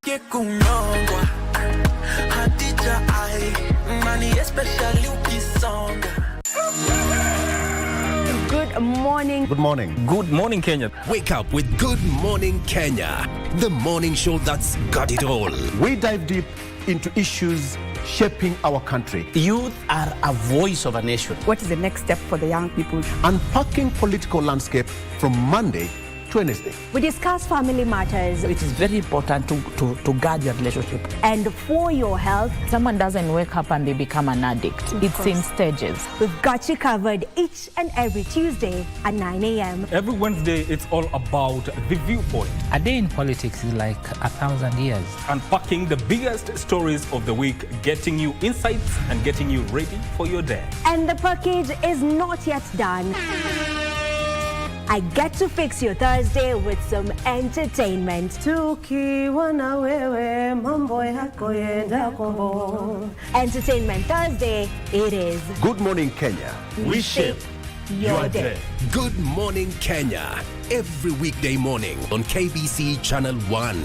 Good morning. Good morning. Good morning, Kenya. Wake up with Good Morning Kenya, the morning show that's got it all. We dive deep into issues shaping our country. Youth are a voice of a nation. What is the next step for the young people? Unpacking political landscape from Monday to Wednesday. We discuss family matters. It is very important to guard your relationship. And for your health. Someone doesn't wake up and they become an addict. It's in stages. We've got you covered each and every Tuesday at 9 a.m. Every Wednesday, it's all about the viewpoint. A day in politics is like 1,000 years. Unpacking the biggest stories of the week, getting you insights and getting you ready for your day. And the package is not yet done. I get to fix your Thursday with some entertainment. Entertainment Thursday, it is. Good morning, Kenya. We shape your day. Good Morning Kenya, every weekday morning on KBC Channel 1.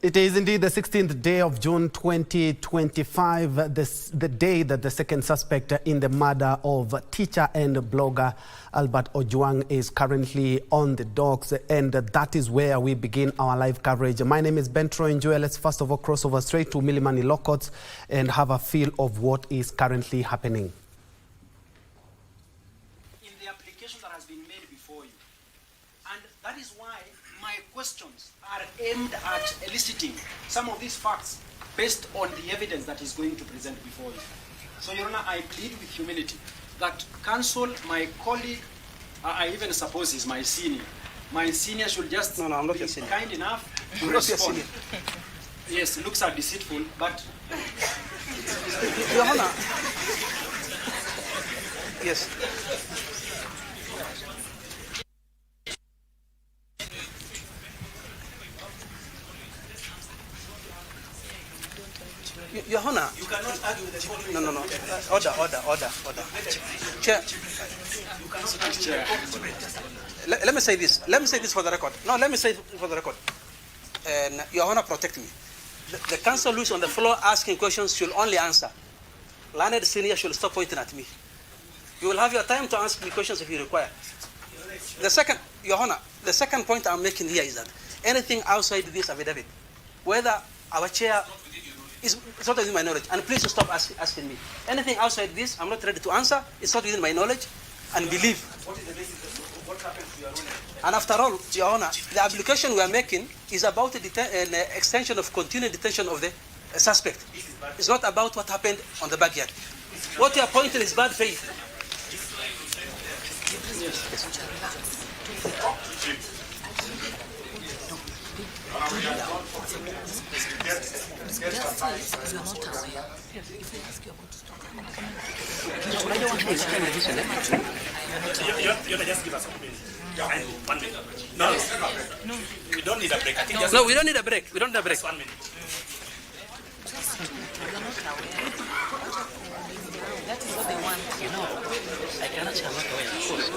It is indeed the 16th day of June 2025, the day that the second suspect in the murder of teacher and blogger Albert Ojwang is currently on the docks, and that is where we begin our live coverage. My name is Njue. Let's first of all cross over straight to Milimani Law Courts and have a feel of what is currently happening. In the application that has been made before you, and that is why my questions are aimed at eliciting some of these facts based on the evidence that is going to present before you. So, Your Honor, I plead with humility that counsel, my colleague, I even suppose he's my senior. My senior should just No, I'm not be your senior. kind enough to I'm not your respond. senior. Yes, looks are deceitful, but... Your Honor. Yes. Your Honor. You cannot argue with the court. No. Order. Chair. You can speak, Chair. Let me say this. Let me say this for the record. No, let me say it for the record. And Your Honor, protect me. The counsel who is on the floor asking questions should only answer. Learned senior should stop pointing at me. You will have your time to ask me questions if you require. Your Honor, the second point I'm making here is that anything outside this affidavit, whether our chair it's not within my knowledge, and please stop asking me. Anything outside this, I'm not ready to answer. It's not within my knowledge, and believe. What is the basis of what happened to your ruling? And after all, Your Honor, the application we are making is about an extension of continued detention of the suspect. It's not about what happened on the backyard. What you are pointing is bad faith. You can just give us a minute. 1 minute. No, we don't need a break. I think just No, we don't need a break. We don't need a break. 1 minute. That is what they want, you know. I cannot share what way, of course.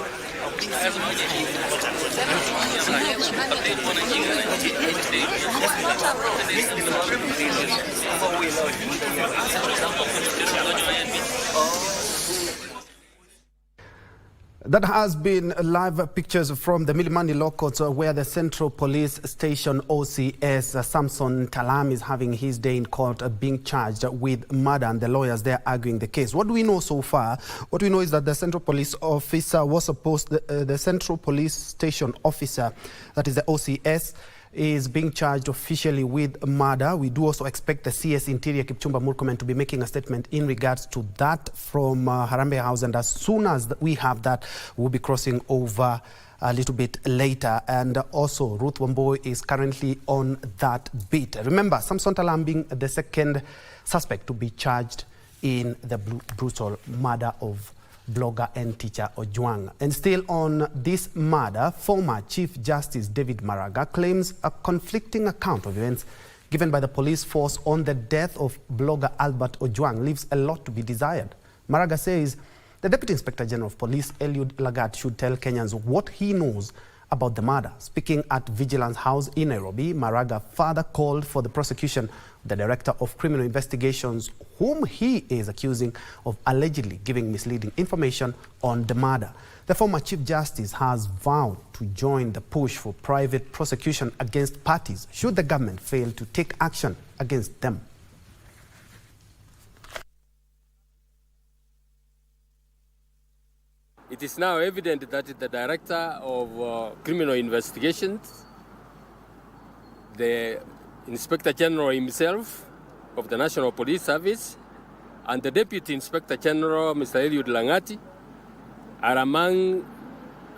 That has been live pictures from the Milimani Law Courts where the Central Police Station OCS Samson Talam is having his day in court being charged with murder, and the lawyers there arguing the case. What do we know so far? What we know is that the Central Police Officer was supposed, the Central Police Station Officer, that is the OCS, is being charged officially with murder. We do also expect the CS Interior Kipchumba Murkomen to be making a statement in regards to that from Harambee House, and as soon as we have that, we'll be crossing over a little bit later. And also Ruth Wamboi is currently on that beat. Remember, Samson Talam being the second suspect to be charged in the brutal murder of blogger and teacher Ojwang. And still on this murder, former Chief Justice David Maraga claims a conflicting account of events given by the police force on the death of blogger Albert Ojwang leaves a lot to be desired. Maraga says the Deputy Inspector General of Police, Eliud Lagat, should tell Kenyans what he knows about the murder. Speaking at Vigilance House in Nairobi, Maraga further called for the prosecution of the Director of Criminal Investigations, whom he is accusing of allegedly giving misleading information on the murder. The former Chief Justice has vowed to join the push for private prosecution against parties should the government fail to take action against them. It is now evident that the Director of Criminal Investigations, the Inspector General himself of the National Police Service, and the Deputy Inspector General, Mr. Eliud Langati, are among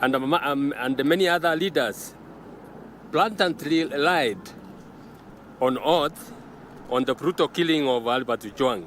and many other leaders blatantly lied on oath on the brutal killing of Albert Ojwang.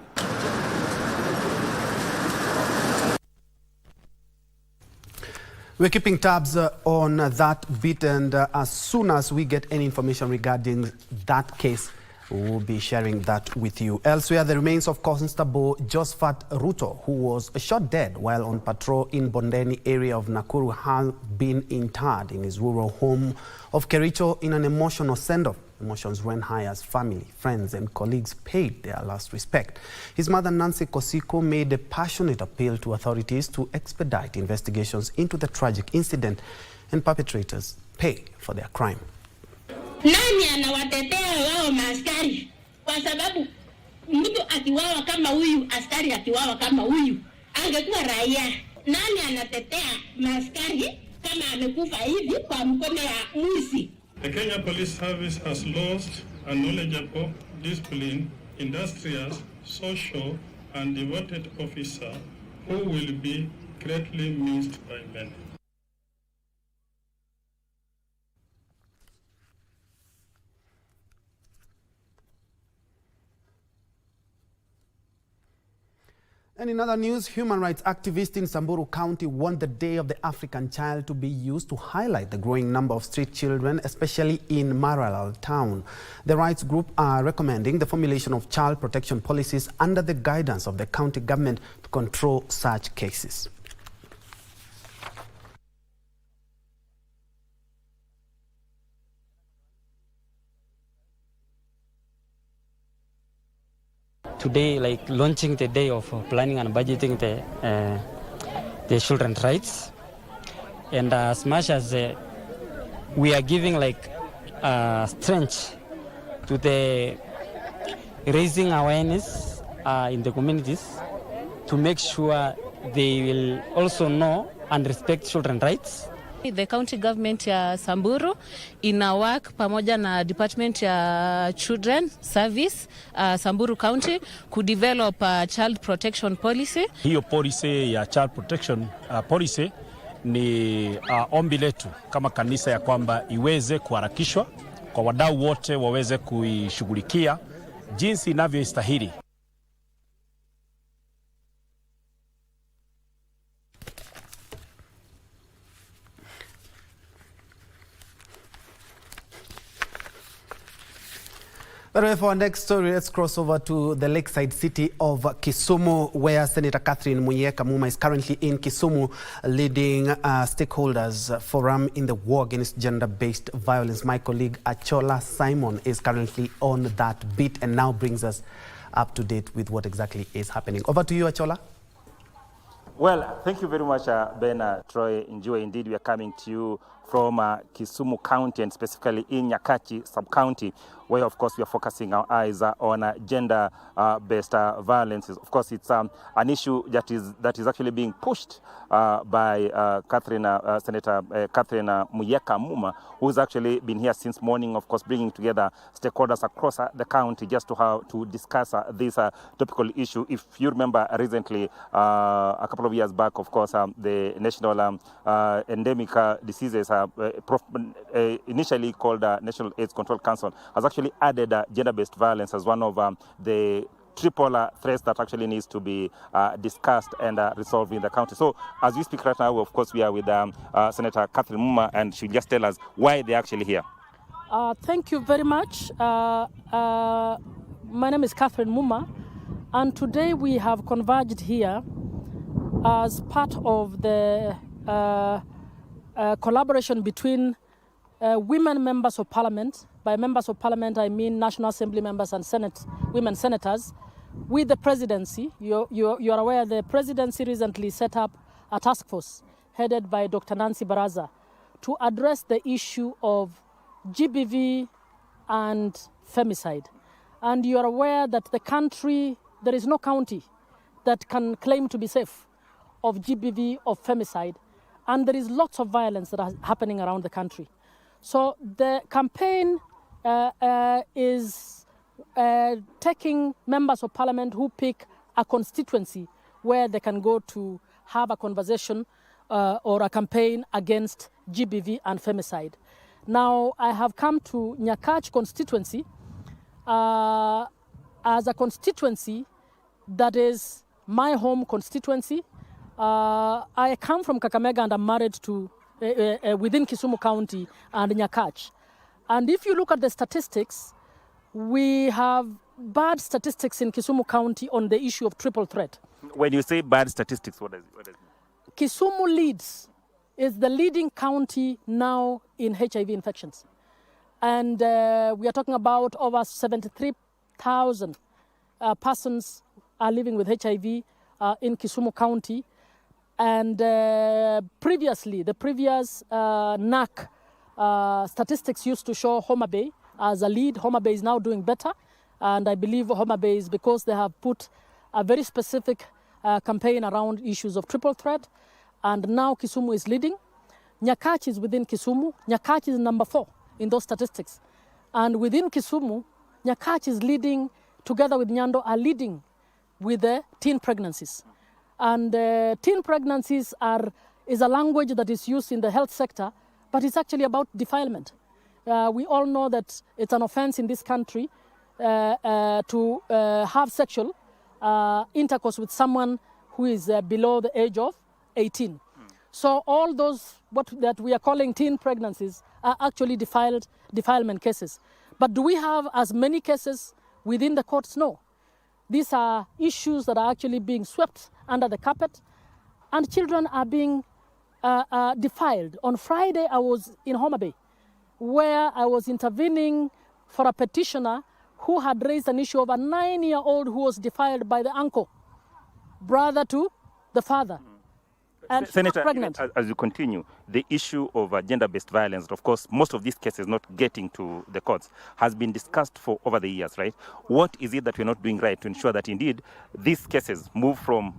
We're keeping tabs on that bit, and as soon as we get any information regarding that case, we'll be sharing that with you. Elsewhere, the remains of Constable Josephat Ruto, who was shot dead while on patrol in Bondeni area of Nakuru, have been interred in his rural home of Kericho in an emotional send-off. Emotions ran high as family, friends and colleagues paid their last respect. His mother, Nancy Kosiko, made a passionate appeal to authorities to expedite investigations into the tragic incident and perpetrators pay for their crime. Nani anawatetea wao maaskari? Kwa sababu mtu akiwawa kama huyu, askari akiwawa kama huyu, angekuwa raia. Nani anatetea maaskari kama amekufa hivi kwa mkono ya mwizi? The Kenya Police Service has lost a knowledgeable, disciplined, industrious, social, and devoted officer who will be greatly missed by many. And in other news, human rights activists in Samburu County want the Day of the African Child to be used to highlight the growing number of street children, especially in Maralal town. The rights group are recommending the formulation of child protection policies under the guidance of the county government to control such cases. Today, like launching the day of planning and budgeting the children's rights, and as much as we are giving like strength to the raising awareness in the communities to make sure they will also know and respect children's rights. The county government ya Samburu ina work pamoja na department ya children service Samburu County kudevelop child protection policy. Hiyo policy ya child protection policy ni ombi letu kama kanisa ya kwamba iweze kuharakishwa kwa wadau wote waweze kuishughulikia jinsi inavyostahili. But for our next story, let's cross over to the lakeside city of Kisumu, where Senator Catherine Muyeka-Muma is currently in Kisumu leading stakeholders forum in the war against gender-based violence. My colleague Achola Simon is currently on that beat and now brings us up to date with what exactly is happening. Over to you, Achola. Well, thank you very much, Ben, Troy, Njue. Indeed, we are coming to you from Kisumu County and specifically in Nyakachi sub-county, where, of course, we are focusing our eyes on gender-based violences. Of course, it's an issue that is actually being pushed by Senator Catherine Muyeka Muma, who's actually been here since morning, of course, bringing together stakeholders across the county just to discuss this topical issue. If you remember recently, a couple of years back, of course, the National Endemic Diseases, initially called National AIDS Control Council, has actually added gender-based violence as one of the triple threats that actually needs to be discussed and resolved in the county. So as we speak right now, of course, we are with Senator Catherine Muma, and she'll just tell us why they're actually here. Thank you very much. My name is Catherine Muma, and today we have converged here as part of the collaboration between women members of parliament. By members of parliament, I mean National Assembly members and women senators, with the presidency. You are aware the presidency recently set up a task force headed by Dr. Nancy Baraza to address the issue of GBV and femicide. And you are aware that there is no county that can claim to be safe of GBV or femicide. And there is lots of violence that is happening around the country. So the campaign is taking members of parliament who pick a constituency where they can go to have a conversation or a campaign against GBV and femicide. Now, I have come to Nyakachi constituency as a constituency that is my home constituency. I come from Kakamega and I'm married to within Kisumu County and Nyakachi. And if you look at the statistics, we have bad statistics in Kisumu County on the issue of triple threat. When you say bad statistics, what does it mean? Kisumu is the leading county now in HIV infections. And we are talking about over 73,000 persons are living with HIV in Kisumu County. And previously, the previous NAC statistics used to show Homa Bay as a lead. Homa Bay is now doing better. And I believe Homa Bay is because they have put a very specific campaign around issues of triple threat. And now Kisumu is leading. Nyakachi is within Kisumu. Nyakachi is number 4 in those statistics. And within Kisumu, Nyakachi is leading, together with Nyando, are leading with the teen pregnancies. And teen pregnancies is a language that is used in the health sector, but it's actually about defilement. We all know that it's an offense in this country to have sexual intercourse with someone who is below the age of 18. So all those that we are calling teen pregnancies are actually defilement cases. But do we have as many cases within the courts? No. These are issues that are actually being swept under the carpet, and children are being defiled. On Friday, I was in Homa Bay, where I was intervening for a petitioner who had raised an issue of a 9-year-old who was defiled by the uncle, brother to the father. And Senator, as you continue, the issue of gender-based violence, of course, most of these cases not getting to the courts, has been discussed for over the years, right? What is it that we're not doing right to ensure that indeed these cases move from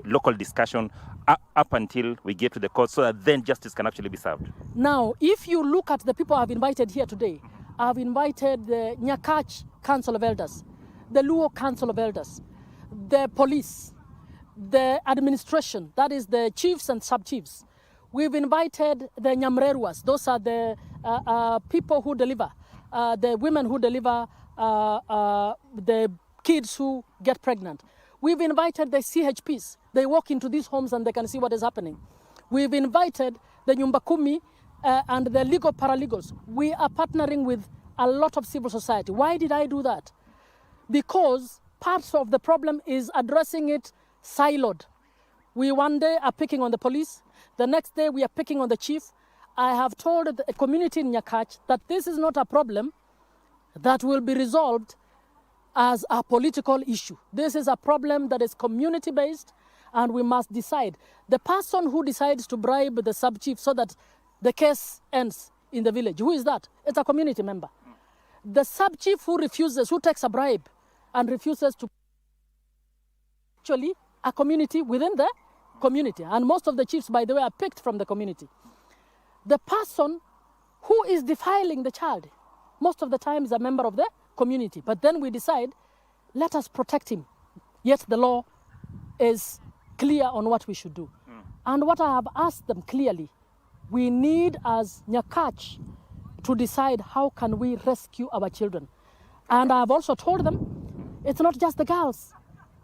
local discussion up until we get to the court so that then justice can actually be served? Now, if you look at the people I've invited here today, I've invited the Nyakachi Council of Elders, the Luo Council of Elders, the police, the administration, that is the chiefs and sub-chiefs. We've invited the Nyamreruas, those are the people who deliver, the women who deliver the kids who get pregnant. We've invited the CHPs. They walk into these homes and they can see what is happening. We've invited the Nyumba Kumi and the legal paralegals. We are partnering with a lot of civil society. Why did I do that? Because part of the problem is addressing it siloed. We one day are picking on the police, the next day we are picking on the chief. I have told the community in Nyakachi that this is not a problem that will be resolved as a political issue. This is a problem that is community-based, and we must decide. The person who decides to bribe the sub-chief so that the case ends in the village, who is that? It's a community member. The sub-chief who takes a bribe and refuses to, actually a community within the community. And most of the chiefs, by the way, are picked from the community. The person who is defiling the child, most of the time is a member of the community. But then we decide, let us protect him. Yet the law is clear on what we should do. And what I have asked them clearly, we need as Nyakach to decide how can we rescue our children. And I have also told them, it's not just the girls.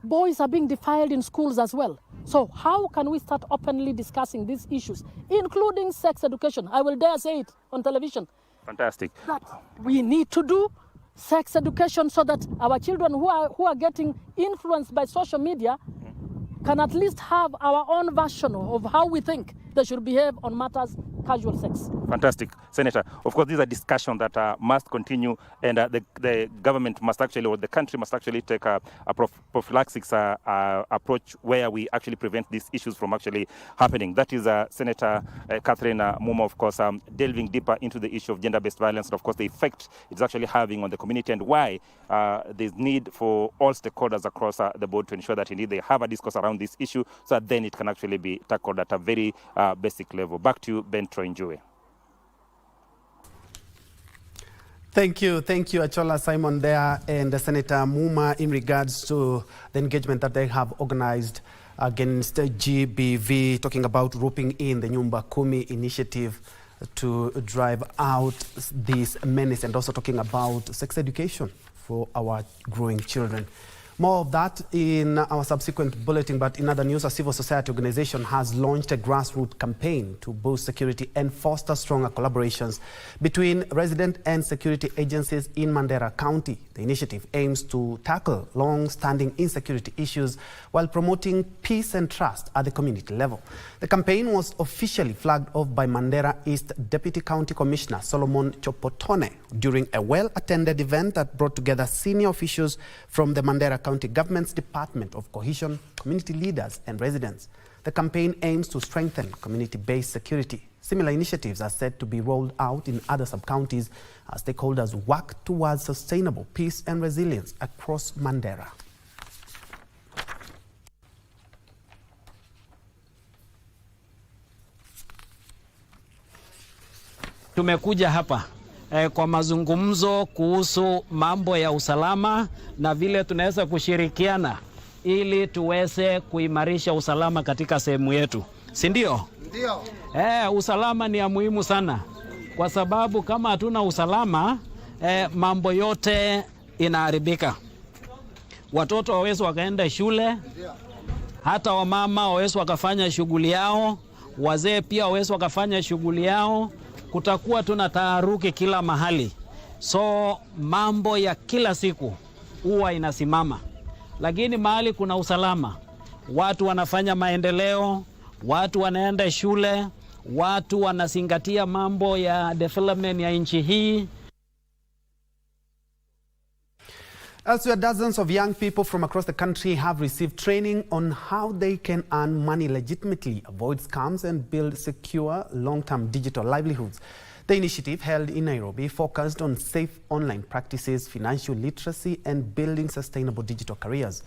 Boys are being defiled in schools as well. So how can we start openly discussing these issues, including sex education? I will dare say it on television. Fantastic. That we need to do sex education so that our children who are getting influenced by social media can at least have our own version of how we think they should behave on matters casual sex. Fantastic. Senator, of course, this is a discussion that must continue, and the government must actually, or the country must actually take a prophylaxis approach where we actually prevent these issues from actually happening. That is Senator Catherine Muma, of course, delving deeper into the issue of gender-based violence and, of course, the effect it's actually having on the community and why there's need for all stakeholders across the board to ensure that indeed they have a discourse around this issue so that then it can actually be tackled at a very basic level. Back to you, Ben Njue. Thank you, Achola Simon there and Senator Muma in regards to the engagement that they have organized against GBV, talking about roping in the Nyumba Kumi initiative to drive out this menace, and also talking about sex education for our growing children. More of that in our subsequent bulletin, but in other news, a civil society organization has launched a grassroots campaign to boost security and foster stronger collaborations between resident and security agencies in Mandera County. The initiative aims to tackle long-standing insecurity issues while promoting peace and trust at the community level. The campaign was officially flagged off by Mandera East Deputy County Commissioner Solomon Chopotone during a well-attended event that brought together senior officials from the Mandera County Government's Department of Cohesion, community leaders and residents. The campaign aims to strengthen community-based security. Similar initiatives are set to be rolled out in other sub-counties as stakeholders work towards sustainable peace and resilience across Mandera. Tumekuja hapa kwa mazungumzo kuhusu mambo ya usalama na vile tunaweza kushirikiana ili tuweze kuimarisha usalama katika sehemu yetu. Si ndio? Ndio. Usalama ni ya muhimu sana kwa sababu kama hatuna usalama mambo yote inaharibika. Watoto hawawezi wakaenda shule, hata wamama hawawezi wakafanya shughuli yao, wazee pia hawawezi wakafanya shughuli yao. Kutakuwa tuna taharuki kila mahali. So mambo ya kila siku huwa inasimama. Lakini mahali kuna usalama, watu wanafanya maendeleo, watu wanaenda shule, watu wanazingatia mambo ya development ya nchi hii. Elsewhere, dozens of young people from across the country have received training on how they can earn money legitimately, avoid scams and build secure long-term digital livelihoods. The initiative, held in Nairobi, focused on safe online practices, financial literacy and building sustainable digital careers.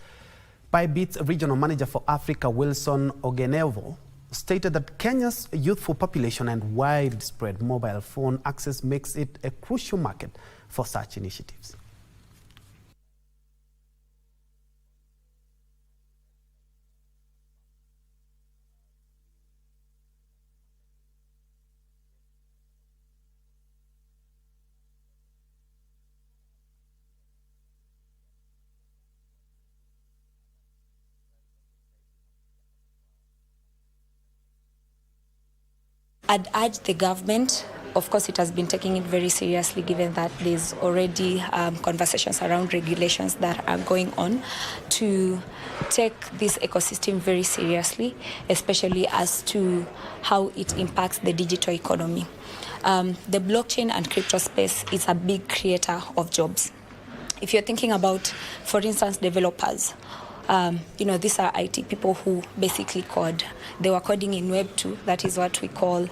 Bybit's Regional Manager for Africa, Wilson Ogenevo, stated that Kenya's youthful population and widespread mobile phone access makes it a crucial market for such initiatives. I'd urge the government, of course it has been taking it very seriously given that there's already conversations around regulations that are going on, to take this ecosystem very seriously, especially as to how it impacts the digital economy. The blockchain and crypto space is a big creator of jobs. If you're thinking about, for instance, developers, These are IT people who basically code. They were coding in Web 2. That is what we call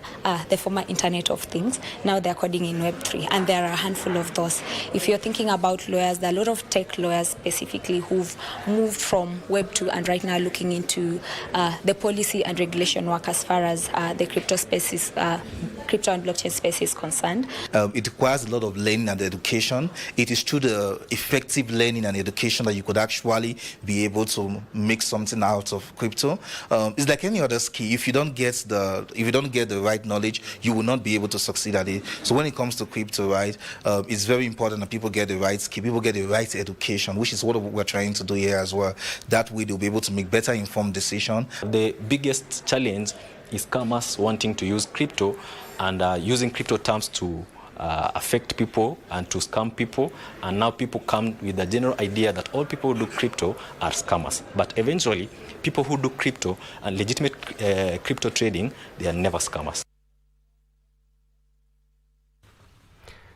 the former Internet of Things. Now they're coding in Web 3, and there are a handful of those. If you're thinking about lawyers, there are a lot of tech lawyers specifically who've moved from Web 2 and right now looking into the policy and regulation work as far as the crypto spaces, crypto and blockchain space is concerned. It requires a lot of learning and education. It is through the effective learning and education that you could actually be able to make something out of crypto. It's like any other skill. If you don't get the right knowledge, you will not be able to succeed at it. So when it comes to crypto, right, it's very important that people get the right skill, people get the right education, which is what we're trying to do here as well. That way they'll be able to make better informed decisions. The biggest challenge is scammers wanting to use crypto and using crypto terms to affect people and to scam people, and now people come with the general idea that all people who do crypto are scammers. But eventually, people who do crypto and legitimate crypto trading, they are never scammers.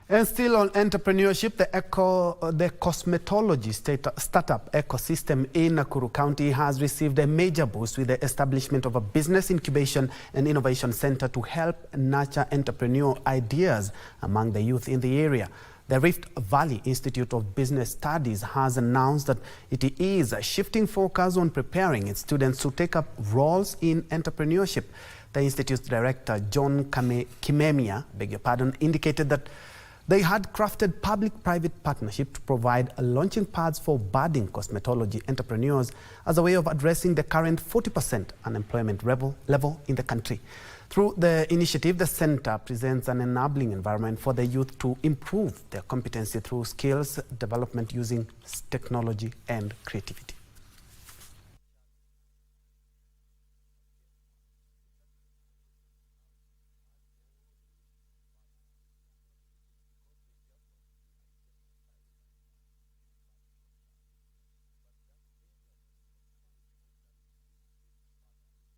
And still on entrepreneurship, the cosmetology startup ecosystem in Nakuru County has received a major boost with the establishment of a business incubation and innovation center to help nurture entrepreneurial ideas among the youth in the area. The Rift Valley Institute of Business Studies has announced that it is shifting focus on preparing its students to take up roles in entrepreneurship. The institute's director, John Kimemia, indicated that they had crafted public-private partnership to provide launching pads for budding cosmetology entrepreneurs as a way of addressing the current 40% unemployment level in the country. Through the initiative, the center presents an enabling environment for the youth to improve their competency through skills development using technology and creativity.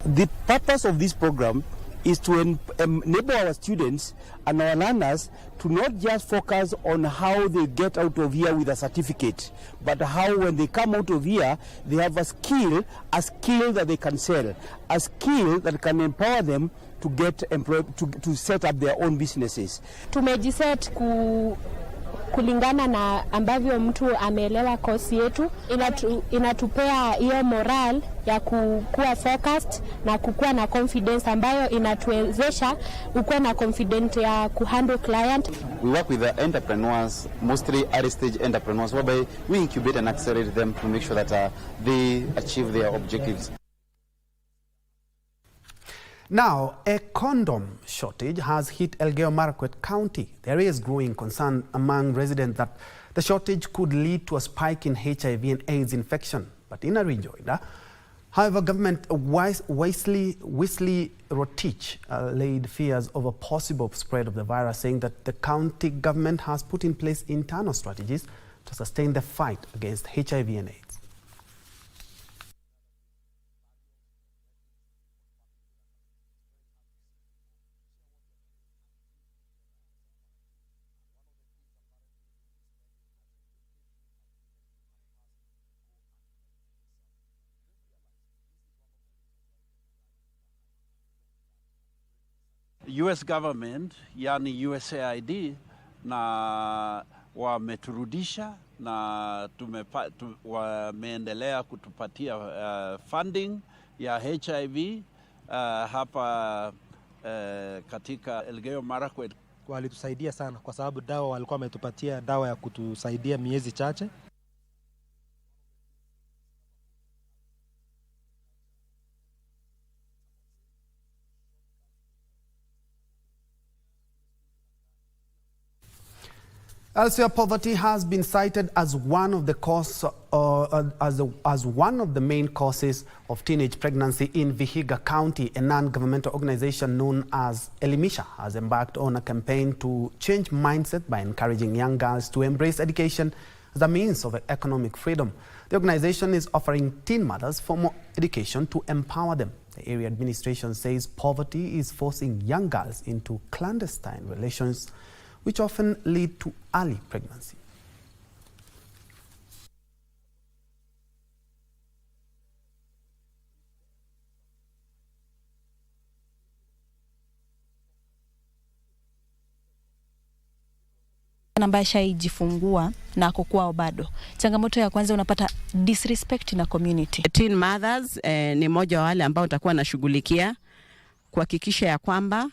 The purpose of this program is to enable our students and our learners to not just focus on how they get out of here with a certificate, but how when they come out of here, they have a skill that they can sell, a skill that can empower them to get employed, to set up their own businesses. Tumejiset kulingana na ambavyo mtu ameelewa kosi yetu, inatupea hiyo moral ya kuwa focused na kukuwa na confidence ambayo inatuwezesha ukuwa na confidence ya kuhandle client. We work with the entrepreneurs, mostly early stage entrepreneurs, whereby we incubate and accelerate them to make sure that they achieve their objectives. Now, a condom shortage has hit Elgeyo Marakwet County. There is growing concern among residents that the shortage could lead to a spike in HIV and AIDS infection. But in a rejoinder, however, government Wesley Rotich laid fears of a possible spread of the virus, saying that the county government has put in place internal strategies to sustain the fight against HIV and AIDS. US government, yani USAID, na wameturudisha na wameendelea kutupatia funding ya HIV hapa katika Elgeyo Marakwet. Walitusaidia sana kwa sababu dawa walikuwa wametupatia dawa ya kutusaidia miezi chache. Elsewhere, poverty has been cited as one of the one of the main causes of teenage pregnancy in Vihiga County. A non-governmental organization known as Elimisha has embarked on a campaign to change mindset by encouraging young girls to embrace education as a means of economic freedom. The organization is offering teen mothers formal education to empower them. The area administration says poverty is forcing young girls into clandestine relations, which often lead to early pregnancy. ambaye shaijifungua na ako kwao bado. Changamoto ya kwanza unapata disrespect na community. Teen mothers ni moja wa wale ambao utakuwa nashughulikia kuhakikisha ya kwamba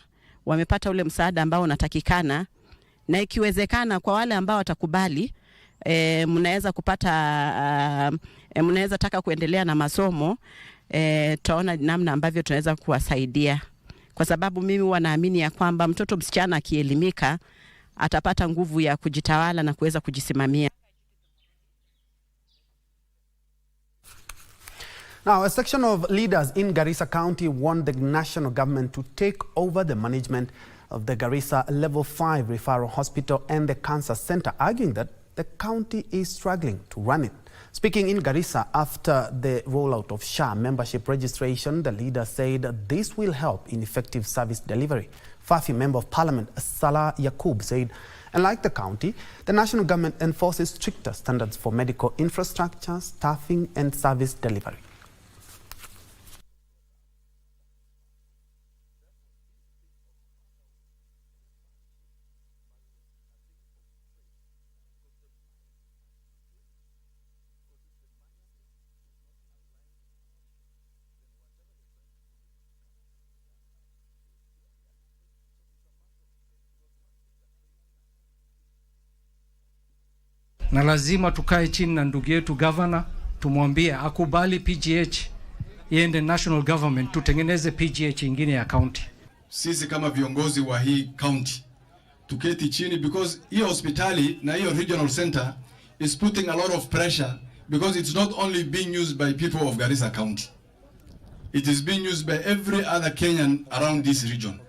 wamepata ule msaada ambao unatakikana, na ikiwezekana kwa wale ambao watakubali mnaweza kupata mnaweza taka kuendelea na masomo, taona namna ambavyo tunaweza kuwasaidia, kwa sababu mimi wanaamini ya kwamba mtoto msichana akielimika atapata nguvu ya kujitawala na kuweza kujisimamia. Now, a section of leaders in Garissa County want the national government to take over the management of the Garissa Level 5 Referral Hospital and the Cancer Center, arguing that the county is struggling to run it. Speaking in Garissa after the rollout of SHA membership registration, the leader said this will help in effective service delivery. Fafi Member of Parliament Salah Yakub said, unlike the county, the national government enforces stricter standards for medical infrastructure, staffing and service delivery. Na lazima tukae chini na ndugu yetu governor tumwambie akubali PGH iende national government, tutengeneze PGH ingine ya county. Sisi kama viongozi wa hii county tuketi chini, because hiyo hospitali na hiyo regional center is putting a lot of pressure, because it's not only being used by people of Garissa County, it is being used by every other Kenyan around this region.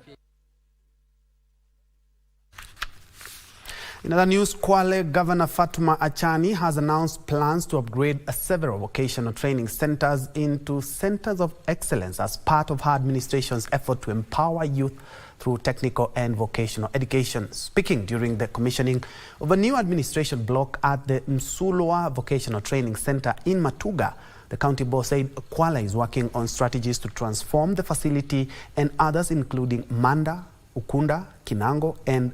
In other news, Kwale Governor Fatuma Achani has announced plans to upgrade several vocational training centers into centers of excellence as part of her administration's effort to empower youth through technical and vocational education. Speaking during the commissioning of a new administration block at the Msulwa Vocational Training Center in Matuga, the county boss said Kwale is working on strategies to transform the facility and others including Manda, Ukunda, Kinango and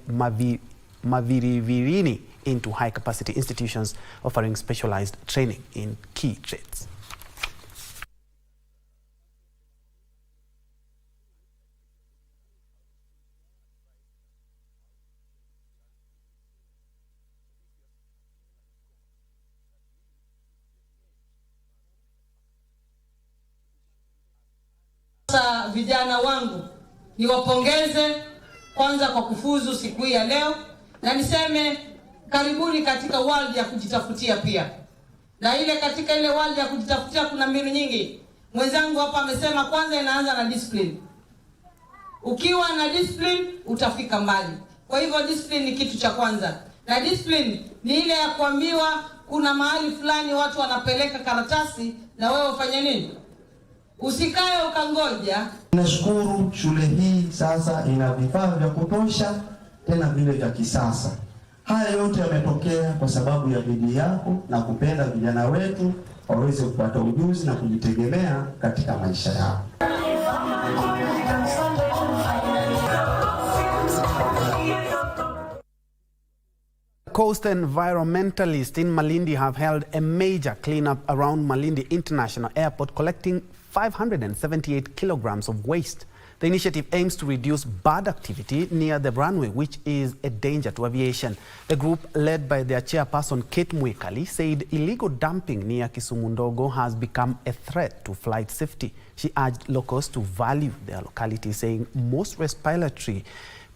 Mavirivirini into high-capacity institutions offering specialized training in key trades. Sasa vijana wangu niwapongeze kwanza kwa kufuzu siku hii ya leo, na niseme karibuni katika world ya kujitafutia pia. Na ile katika ile world ya kujitafutia kuna mbinu nyingi. Mwenzangu hapa amesema kwanza inaanza na discipline. Ukiwa na discipline utafika mbali. Kwa hivyo discipline ni kitu cha kwanza. Na discipline ni ile ya kuambiwa kuna mahali fulani watu wanapeleka karatasi na wewe ufanye nini? Usikae ukangoja. Nashukuru shule hii sasa ina vifaa vya kutosha, tena vile vya kisasa. Haya yote yametokea kwa sababu ya bidii yako na kupenda vijana wetu waweze kupata ujuzi na kujitegemea katika maisha yao. Coast environmentalists in Malindi have held a major cleanup around Malindi International Airport, collecting 578 kilograms of waste. The initiative aims to reduce bird activity near the runway, which is a danger to aviation. The group, led by their chairperson Kate Mwekali, said illegal dumping near Kisumu Ndogo has become a threat to flight safety. She urged locals to value their locality, saying most respiratory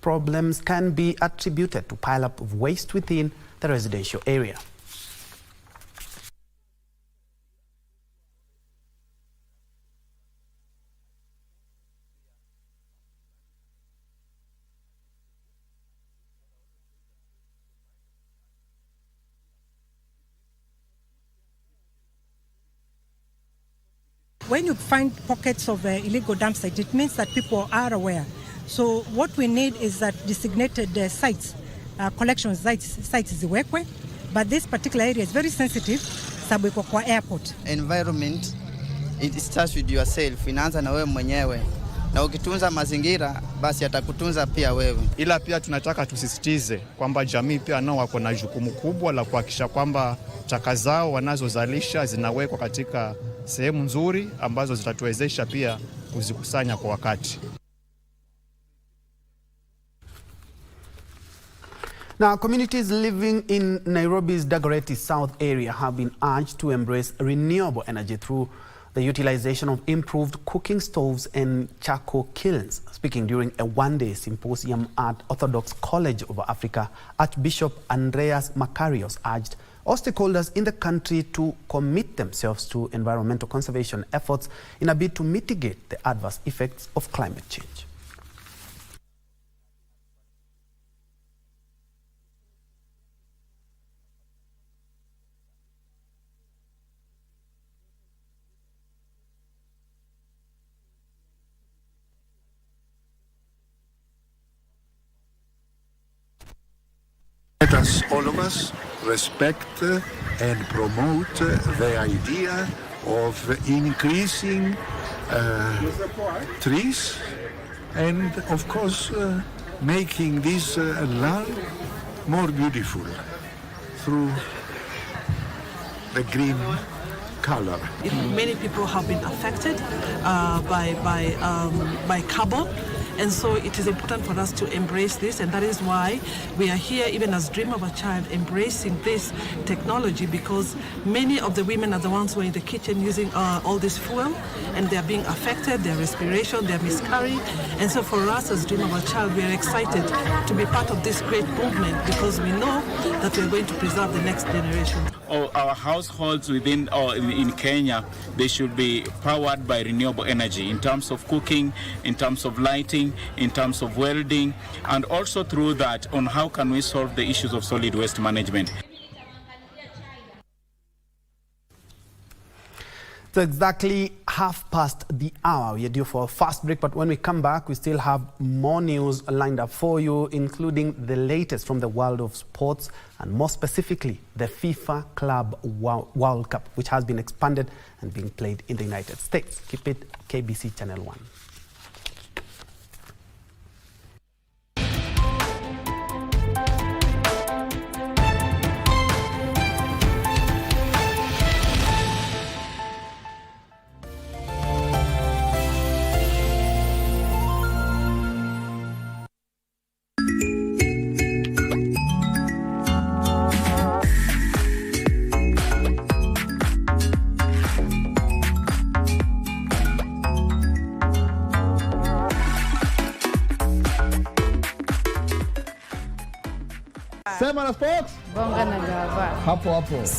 problems can be attributed to pile-up of waste within the residential area. When you find pockets of illegal dump sites, it means that people are aware. So what we need is that designated sites, collection sites ziwekwe, but this particular area is very sensitive sababu iko kwa airport. Environment, it starts with yourself, inaanza na wewe mwenyewe. na ukitunza mazingira basi atakutunza pia wewe. Ila pia tunataka tusisitize kwamba jamii pia nao wako na jukumu kubwa la kuhakikisha kwamba taka zao wanazozalisha zinawekwa katika sehemu nzuri ambazo zitatuwezesha pia kuzikusanya kwa wakati. Now, communities living in Nairobi's Dagoretti South area have been urged to embrace renewable energy through the utilization of improved cooking stoves and charcoal kilns. Speaking during a one-day symposium at Orthodox College of Africa, Archbishop Andreas Makarios urged all stakeholders in the country to commit themselves to environmental conservation efforts in a bid to mitigate the adverse effects of climate change. Let us, all of us, respect and promote the idea of increasing trees and, of course, making this land more beautiful through the green color. Many people have been affected by carbon. And so it is important for us to embrace this, and that is why we are here, even as Dream of a Child, embracing this technology, because many of the women are the ones who are in the kitchen using all this fuel, and they are being affected, their respiration, their miscarrying. And so for us as Dream of a Child, we are excited to be part of this great movement, because we know that we are going to preserve the next generation. Our households within in Kenya, they should be powered by renewable energy in terms of cooking, in terms of lighting, in terms of welding, and also through that on how can we solve the issues of solid waste management. It's exactly 1:30. We are due for a fast break, but when we come back, we still have more news lined up for you, including the latest from the world of sports, and more specifically, the FIFA Club World Cup, which has been expanded and being played in the United States. Keep it KBC Channel 1. Semana Sports.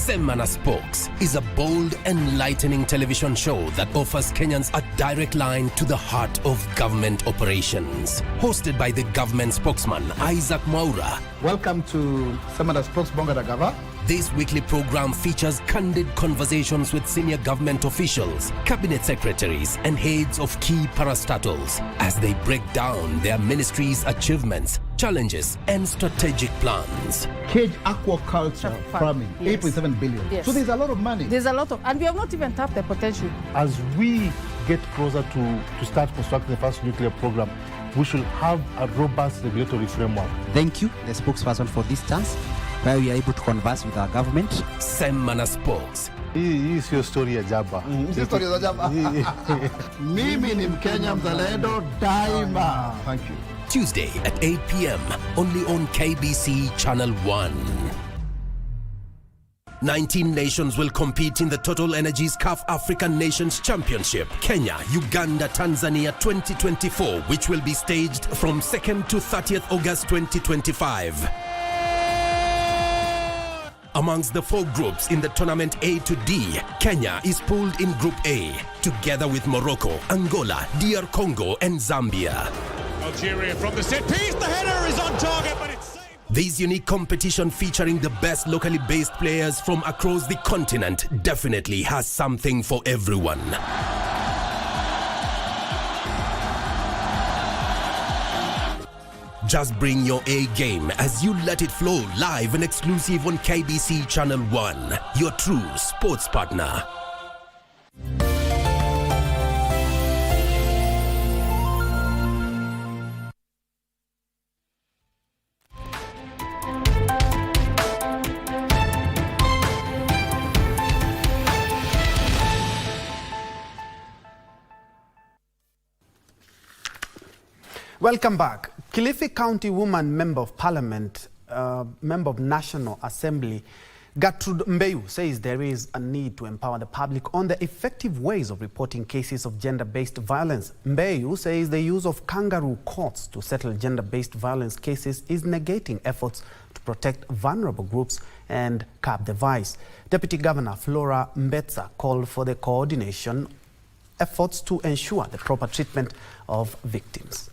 Semana Sports is a bold, enlightening television show that offers Kenyans a direct line to the heart of government operations. Hosted by the government spokesman, Isaac Mwaura. Welcome to Semana Sports Bonga da Gava. This weekly program features candid conversations with senior government officials, cabinet secretaries, and heads of key parastatals as they break down their ministries' achievements, challenges, and strategic plans. Cage aquaculture farming, yes. 8.7 billion. Yes. So there's a lot of money. There's a lot of, and we have not even tapped the potential. As we get closer to start constructing the first nuclear program, we should have a robust regulatory framework. Thank you, the spokesperson, for this chance, where we are able to converse with our government. Semana Sports. Hii sio story ya jaba. Sio story ya jaba. Mimi ni Mkenya mzalendo daima. Thank you. Tuesday at 8 p.m. only on KBC Channel 1. 19 nations will compete in the Total Energies CAF African Nations Championship, Kenya, Uganda, Tanzania 2024, which will be staged from 2nd to 30th August 2025. Amongst the 4 groups in the tournament A to D, Kenya is pooled in Group A, together with Morocco, Angola, DR Congo, and Zambia. Algeria from the set piece, the header is on target, but it's saved. This unique competition featuring the best locally based players from across the continent definitely has something for everyone. Just bring your A game as you let it flow live and exclusive on KBC Channel 1, your true sports partner. Welcome back. Kilifi County woman member of Parliament, member of National Assembly, Gertrude Mbeyu says there is a need to empower the public on the effective ways of reporting cases of gender-based violence. Mbeyu says the use of kangaroo courts to settle gender-based violence cases is negating efforts to protect vulnerable groups and curb the vice. Deputy Governor Flora Mbetsa called for the coordination efforts to ensure the proper treatment of victims.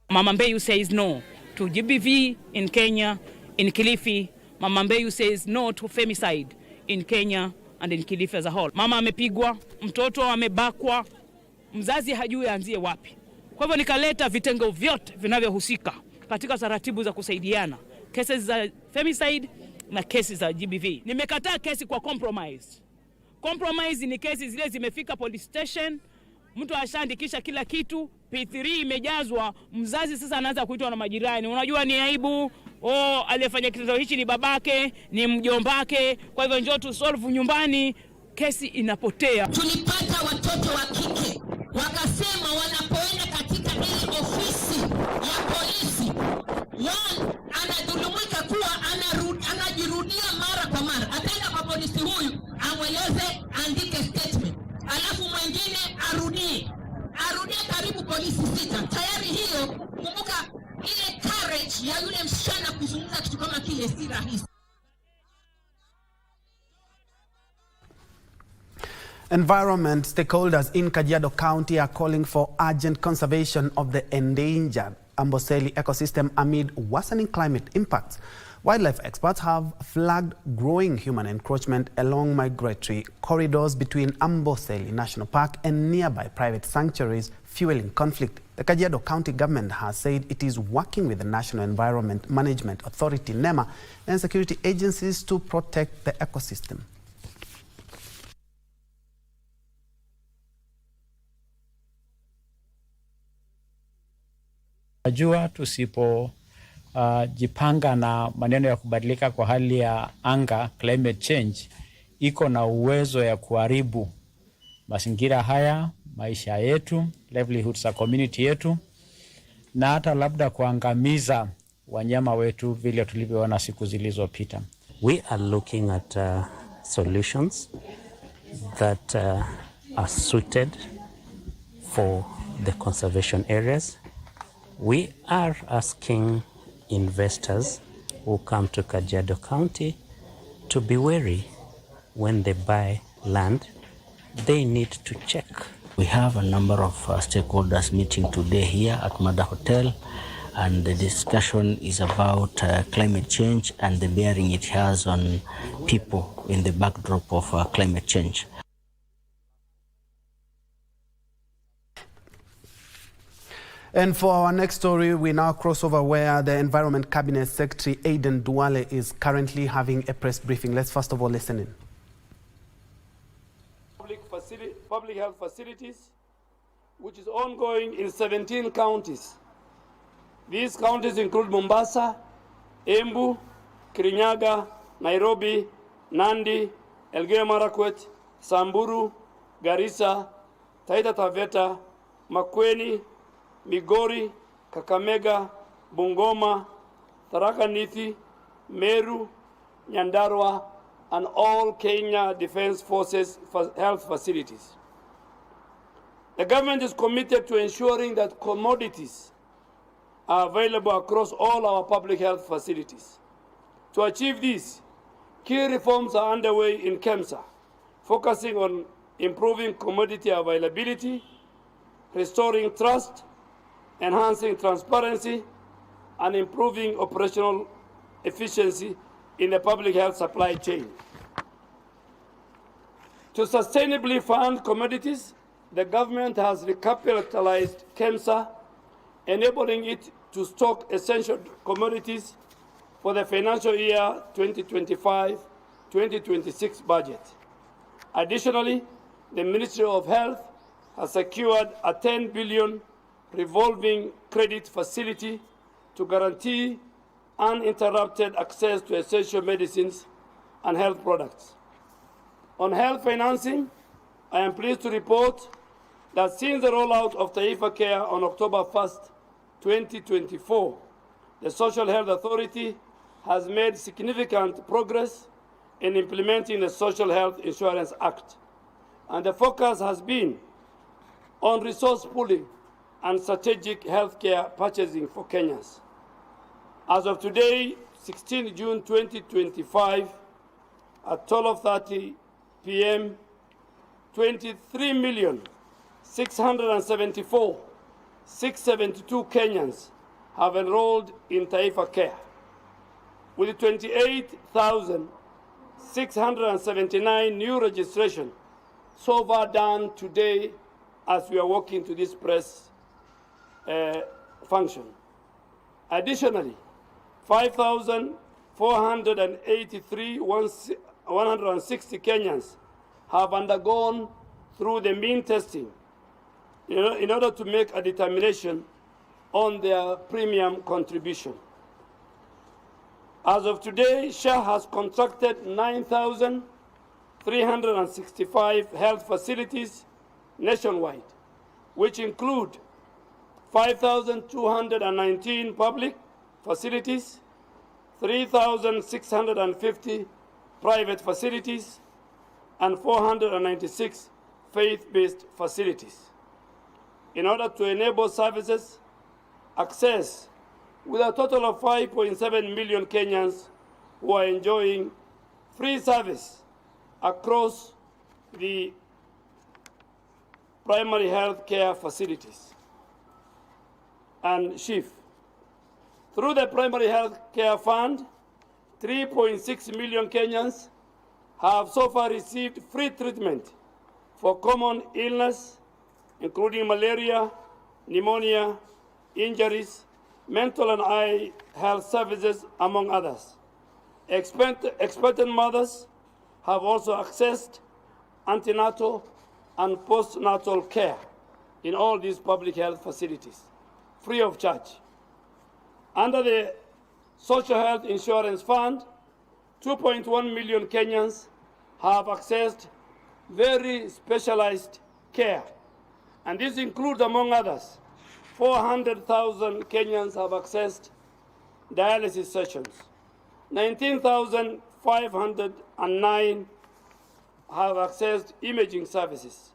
Mama Mbeyu says no to GBV in Kenya, in Kilifi. Mama Mbeyu says no to femicide in Kenya and in Kilifi as a whole. Mama amepigwa, mtoto amebakwa, mzazi hajui aanzie wapi. Kwa hivyo nikaleta vitengo vyote vinavyohusika katika taratibu za kusaidiana, cases za femicide na cases za GBV. Nimekataa kesi kwa compromise. Compromise ni kesi zile zimefika police station, mtu ashaandikisha kila kitu, P3 imejazwa, mzazi sasa anaanza kuitwa na majirani. Unajua ni aibu, aliyefanya kitendo hichi ni babake, ni mjombake, kwa hivyo njoo tu solve nyumbani, kesi inapotea. Tulipata watoto wa kike wakasema wanapoenda katika ile ofisi ya polisi, anadhulumika kuwa anajirudia mara kwa mara. Ataenda kwa polisi huyu, amweleze, andike statement, alafu mwingine arudie karibu polisi 6. Tayari hiyo, kumbuka ile courage ya yule msichana kuzungumza kitu kama kile si rahisi. Environment stakeholders in Kajiado County are calling for urgent conservation of the endangered Amboseli ecosystem amid worsening climate impacts. Wildlife experts have flagged growing human encroachment along migratory corridors between Amboseli National Park and nearby private sanctuaries, fueling conflict. The Kajiado County government has said it is working with the National Environment Management Authority, NEMA, and security agencies to protect the ecosystem. Najua tusipo jipanga na maneno ya kubadilika kwa hali ya anga, climate change, iko na uwezo ya kuharibu mazingira haya, maisha yetu, livelihoods za community yetu, na hata labda kuangamiza wanyama wetu vile tulivyoona siku zilizopita. We are looking at solutions that are suited for the conservation areas. We are asking investors who come to Kajiado County to be wary when they buy land. They need to check. We have a number of stakeholders meeting today here at Mada Hotel, and the discussion is about climate change and the bearing it has on people in the backdrop of climate change. And for our next story, we now cross over where the Environment Cabinet Secretary Aiden Duale is currently having a press briefing. Let's first of all listen in. Public health facilities, which is ongoing in 17 counties. These counties include Mombasa, Embu, Kirinyaga, Nairobi, Nandi, Elgeyo Marakwet, Samburu, Garissa, Taita Taveta, Makueni, Migori, Kakamega, Bungoma, Tharaka Nithi, Meru, Nyandarua, and all Kenya Defence Forces health facilities. The government is committed to ensuring that commodities are available across all our public health facilities. To achieve this, key reforms are underway in KEMSA, focusing on improving commodity availability, restoring trust, enhancing transparency, and improving operational efficiency in the public health supply chain. To sustainably fund commodities, the government has recapitalized KEMSA, enabling it to stock essential commodities for the financial year 2025-2026 budget. Additionally, the Ministry of Health has secured a 10 billion revolving credit facility to guarantee uninterrupted access to essential medicines and health products. On health financing, I am pleased to report that since the rollout of Taifa Care on October 1st, 2024, the Social Health Authority has made significant progress in implementing the Social Health Insurance Act, and the focus has been on resource pooling and strategic healthcare purchasing for Kenyans. As of today, 16 June 2025, at 12:30 p.m., 23,674,672 Kenyans have enrolled in Taifa Care, with 28,679 new registrations so far done today as we are walking to this press function. Additionally, 5,483,160 Kenyans have undergone through the mean testing in order to make a determination on their premium contribution. As of today, SHA has contracted 9,365 health facilities nationwide, which include 5,219 public facilities, 3,650 private facilities, and 496 faith-based facilities, in order to enable services access with a total of 5.7 million Kenyans who are enjoying free service across the primary health care facilities. And SHIF. Through the Primary Health Care Fund, 3.6 million Kenyans have so far received free treatment for common illness, including malaria, pneumonia, injuries, mental and eye health services, among others. Expectant mothers have also accessed antenatal and postnatal care in all these public health facilities, free of charge. Under the Social Health Insurance Fund, 2.1 million Kenyans have accessed very specialized care, and this includes, among others, 400,000 Kenyans have accessed dialysis sessions, 19,509 have accessed imaging services,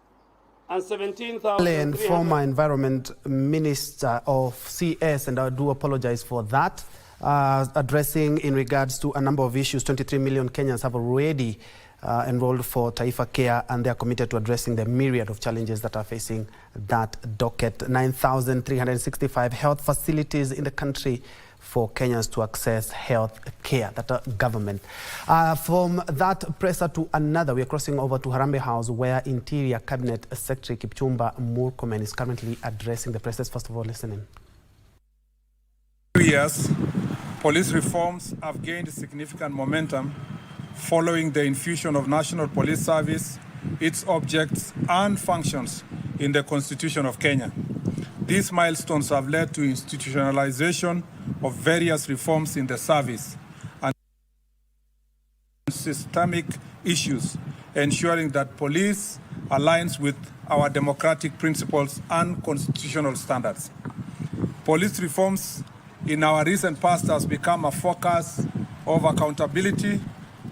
and 17,000. And former Environment Minister of CS, and I do apologize for that, addressing in regards to a number of issues. 23 million Kenyans have already enrolled for Taifa Care, and they are committed to addressing the myriad of challenges that are facing that docket. 9,365 health facilities in the country for Kenyans to access health care, that government. From that presser to another, we are crossing over to Harambee House, where Interior Cabinet Secretary Kipchumba Murkomen is currently addressing the press. First of all, listening. 2 years, police reforms have gained significant momentum following the infusion of National Police Service, its objects and functions in the Constitution of Kenya. These milestones have led to institutionalization of various reforms in the service and systemic issues, ensuring that police aligns with our democratic principles and constitutional standards. Police reforms in our recent past has become a focus of accountability,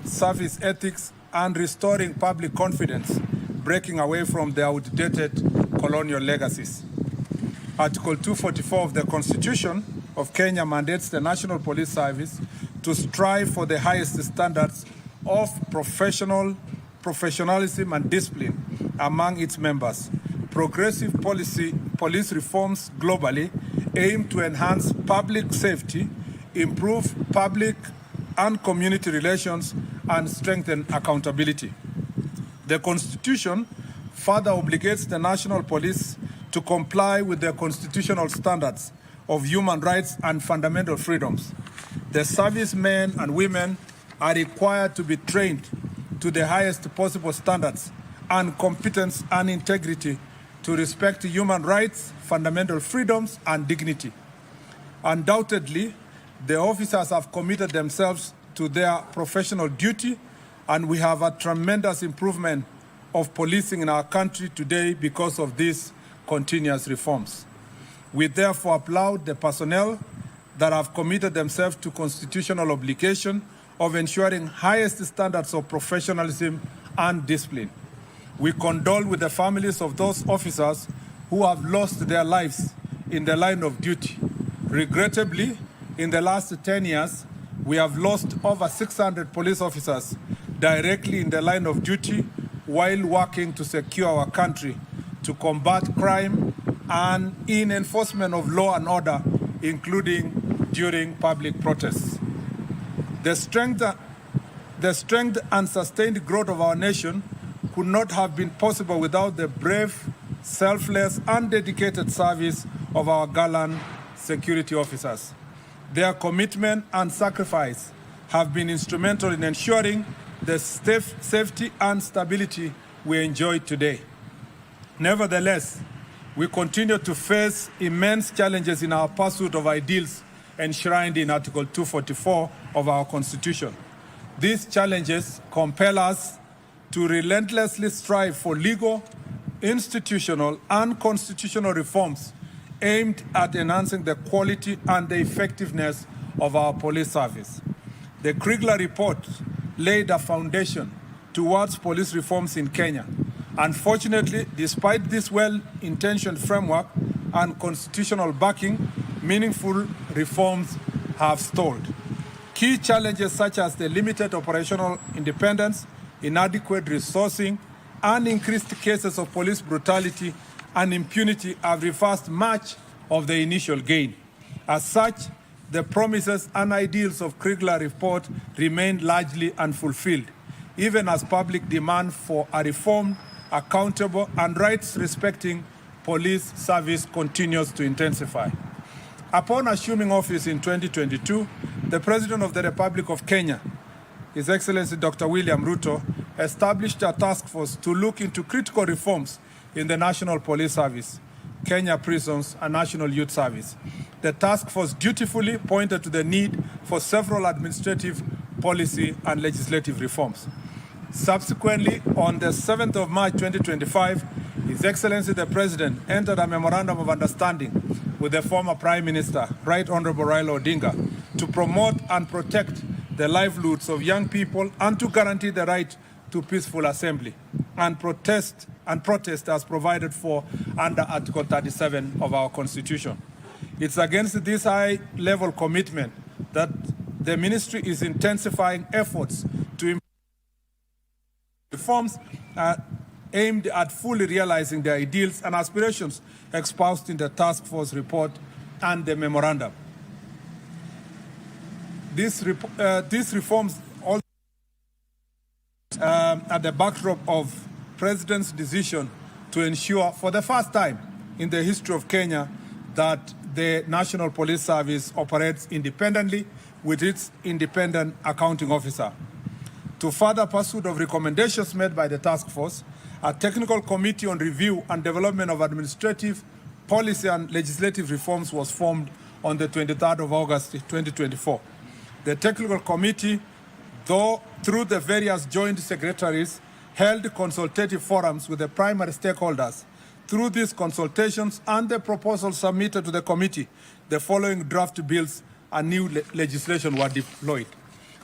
service ethics, and restoring public confidence, breaking away from the outdated colonial legacies. Article 244 of the Constitution of Kenya mandates the National Police Service to strive for the highest standards of professionalism and discipline among its members. Progressive police reforms globally aim to enhance public safety, improve public and community relations, and strengthen accountability. The Constitution further obligates the National Police to comply with the constitutional standards of human rights and fundamental freedoms. The servicemen and women are required to be trained to the highest possible standards and competence and integrity to respect human rights, fundamental freedoms, and dignity. Undoubtedly, the officers have committed themselves to their professional duty, and we have a tremendous improvement of policing in our country today because of these continuous reforms. We therefore applaud the personnel that have committed themselves to constitutional obligation of ensuring highest standards of professionalism and discipline. We condole with the families of those officers who have lost their lives in the line of duty. Regrettably, in the last 10 years, we have lost over 600 police officers directly in the line of duty while working to secure our country, to combat crime and in enforcement of law and order, including during public protests. The strength and sustained growth of our nation could not have been possible without the brave, selfless, and dedicated service of our gallant security officers. Their commitment and sacrifice have been instrumental in ensuring the safety and stability we enjoy today. Nevertheless, we continue to face immense challenges in our pursuit of ideals enshrined in Article 244 of our Constitution. These challenges compel us to relentlessly strive for legal, institutional, and constitutional reforms aimed at enhancing the quality and the effectiveness of our police service. The Kriegler report laid a foundation towards police reforms in Kenya. Unfortunately, despite this well-intentioned framework and constitutional backing, meaningful reforms have stalled. Key challenges such as the limited operational independence, inadequate resourcing, and increased cases of police brutality and impunity have reversed much of the initial gain. As such, the promises and ideals of Kriegler report remain largely unfulfilled, even as public demand for a reformed, accountable, and rights-respecting police service continues to intensify. Upon assuming office in 2022, the President of the Republic of Kenya, His Excellency Dr. William Ruto, established a task force to look into critical reforms in the National Police Service, Kenya Prisons, and National Youth Service. The task force dutifully pointed to the need for several administrative, policy, and legislative reforms. Subsequently, on the 7th of March 2025, His Excellency the President entered a memorandum of understanding with the former Prime Minister, Right Honorable Raila Odinga, to promote and protect the livelihoods of young people and to guarantee the right to peaceful assembly and protest as provided for under Article 37 of our Constitution. It's against this high-level commitment that the Ministry is intensifying efforts to improve reforms aimed at fully realizing the ideals and aspirations espoused in the task force report and the memorandum. These reforms also at the backdrop of President's decision to ensure for the first time in the history of Kenya that the National Police Service operates independently with its independent accounting officer. To further pursuit of recommendations made by the task force, a technical committee on review and development of administrative, policy and legislative reforms was formed on the 23rd of August 2024. The technical committee, though through the various joint secretaries, held consultative forums with the primary stakeholders. Through these consultations and the proposals submitted to the committee, the following draft bills and new legislation were deployed.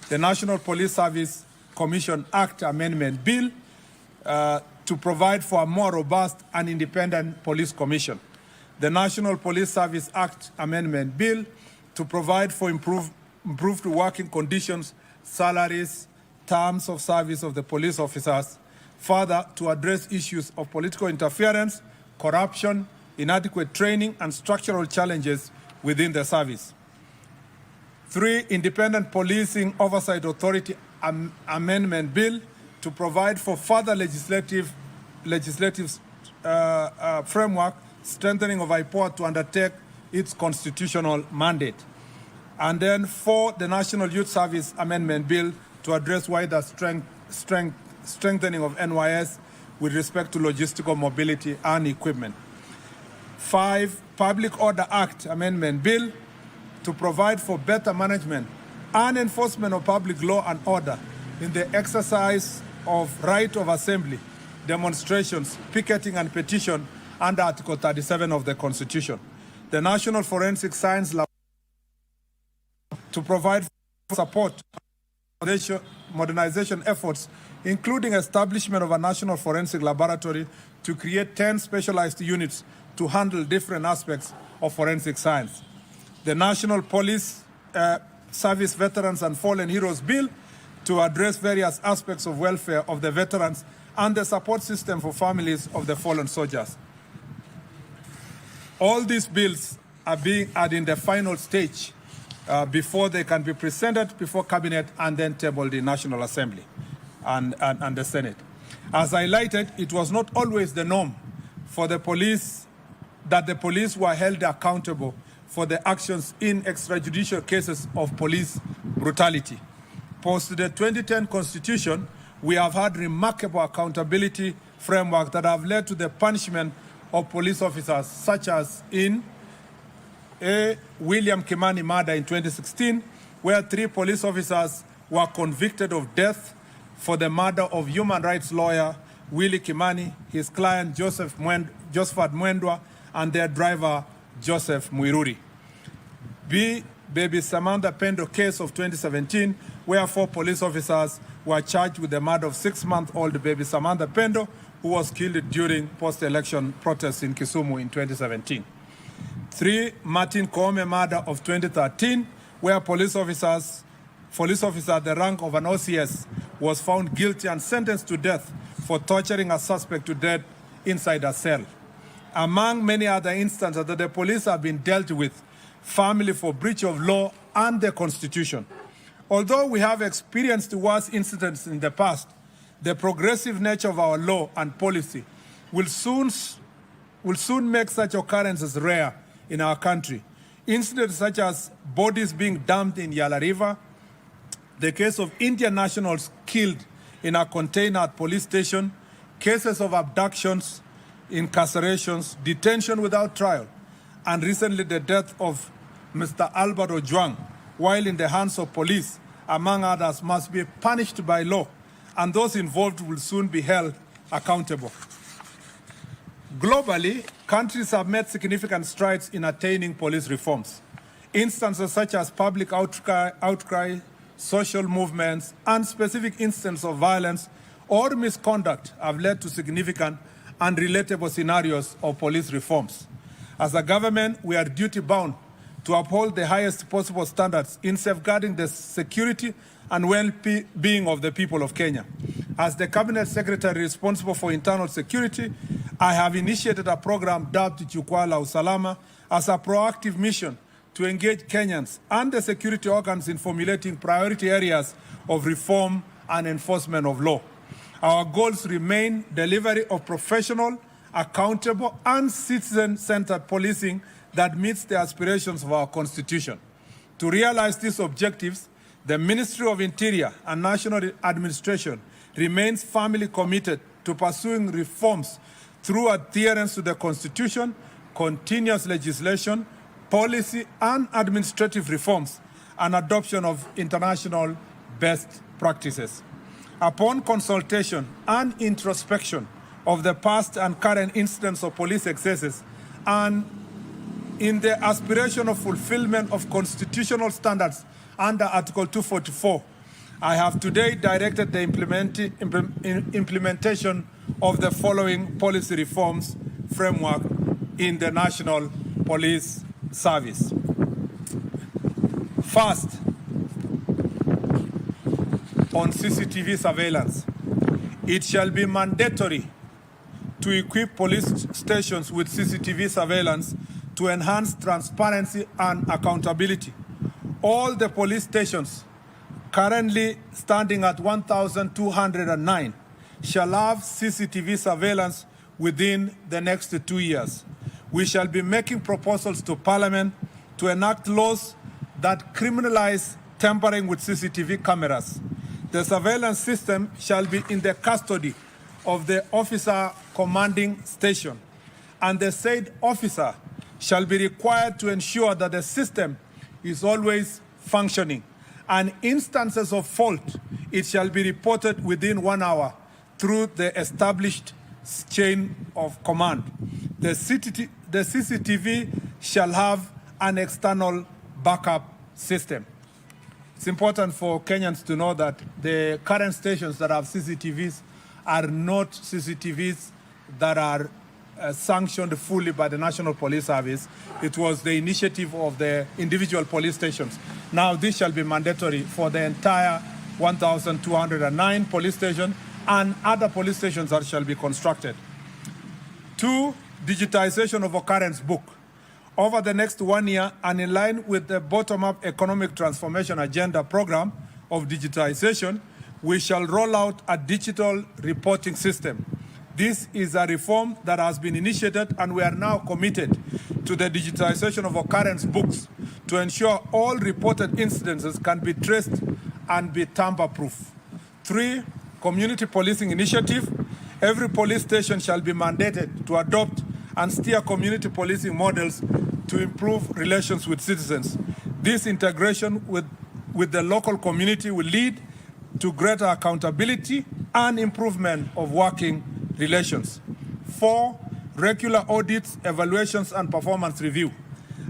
The National Police Service Commission Act Amendment Bill to provide for a more robust and independent police commission. The National Police Service Act Amendment Bill to provide for improved working conditions, salaries, terms of service of the police officers. Further, to address issues of political interference, corruption, inadequate training, and structural challenges within the service. 3, Independent Policing Oversight Authority Amendment Bill to provide for further legislative framework, strengthening of IPOA to undertake its constitutional mandate. And then 4, the National Youth Service Amendment Bill to address wider strengthening of NYS with respect to logistical mobility and equipment. 5, Public Order Act Amendment Bill to provide for better management and enforcement of public law and order in the exercise of right of assembly, demonstrations, picketing and petition under Article 37 of the Constitution. The National Forensic Science Lab to provide support modernization efforts, including establishment of a national forensic laboratory to create 10 specialized units to handle different aspects of forensic science. The National Police Service Veterans and Fallen Heroes Bill to address various aspects of welfare of the veterans and the support system for families of the fallen soldiers. All these bills are in the final stage before they can be presented before Cabinet and then tabled in National Assembly and the Senate. As highlighted, it was not always the norm for the police that the police were held accountable for the actions in extrajudicial cases of police brutality. Post the 2010 Constitution, we have had remarkable accountability framework that have led to the punishment of police officers, such as in William Kimani murder in 2016, where 3 police officers were convicted of death for the murder of human rights lawyer Willie Kimani, his client Josephat Mwendwa, and their driver Joseph Mwiruri. B, Baby Samantha Pendo case of 2017, where 4 police officers were charged with the murder of 6-month-old baby Samantha Pendo, who was killed during post-election protests in Kisumu in 2017. 3, Martin Koome murder of 2013, where police officer at the rank of an OCS was found guilty and sentenced to death for torturing a suspect to death inside a cell. Among many other instances that the police have been dealt with, family for breach of law and the Constitution. Although we have experienced worse incidents in the past, the progressive nature of our law and policy will soon make such occurrences rare in our country. Incidents such as bodies being dumped in Yala River, the case of Indian nationals killed in a container at police station, cases of abductions, incarcerations, detention without trial, and recently the death of Mr. Albert Ojwang, while in the hands of police, among others, must be punished by law, and those involved will soon be held accountable. Globally, countries have made significant strides in attaining police reforms. Instances such as public outcry, social movements, and specific instances of violence or misconduct have led to significant and relatable scenarios of police reforms. As a government, we are duty-bound to uphold the highest possible standards in safeguarding the security and well-being of the people of Kenya. As the Cabinet Secretary responsible for internal security, I have initiated a program dubbed Jukwaa la Usalama as a proactive mission to engage Kenyans and the security organs in formulating priority areas of reform and enforcement of law. Our goals remain delivery of professional, accountable, and citizen-centered policing that meets the aspirations of our Constitution. To realize these objectives, the Ministry of Interior and National Administration remains firmly committed to pursuing reforms through adherence to the Constitution, continuous legislation, policy and administrative reforms, and adoption of international best practices. Upon consultation and introspection of the past and current incidents of police excesses, and in the aspiration of fulfillment of constitutional standards under Article 244, I have today directed the implementation of the following policy reforms framework in the National Police Service. First, on CCTV surveillance, it shall be mandatory to equip police stations with CCTV surveillance to enhance transparency and accountability. All the police stations currently standing at 1,209 shall have CCTV surveillance within the next 2 years. We shall be making proposals to Parliament to enact laws that criminalize tampering with CCTV cameras. The surveillance system shall be in the custody of the officer commanding station, and the said officer shall be required to ensure that the system is always functioning, and instances of fault, it shall be reported within 1 hour through the established chain of command. The CCTV shall have an external backup system. It's important for Kenyans to know that the current stations that have CCTVs are not CCTVs that are sanctioned fully by the National Police Service. It was the initiative of the individual police stations. Now this shall be mandatory for the entire 1,209 police stations and other police stations that shall be constructed. 2, digitization of occurrence book. Over the next 1 year, and in line with the bottom-up economic transformation agenda program of digitization, we shall roll out a digital reporting system. This is a reform that has been initiated, and we are now committed to the digitization of occurrence books to ensure all reported incidences can be traced and be tamper-proof. 3, community policing initiative. Every police station shall be mandated to adopt and steer community policing models to improve relations with citizens. This integration with the local community will lead to greater accountability and improvement of working relations. 4, regular audits, evaluations, and performance review.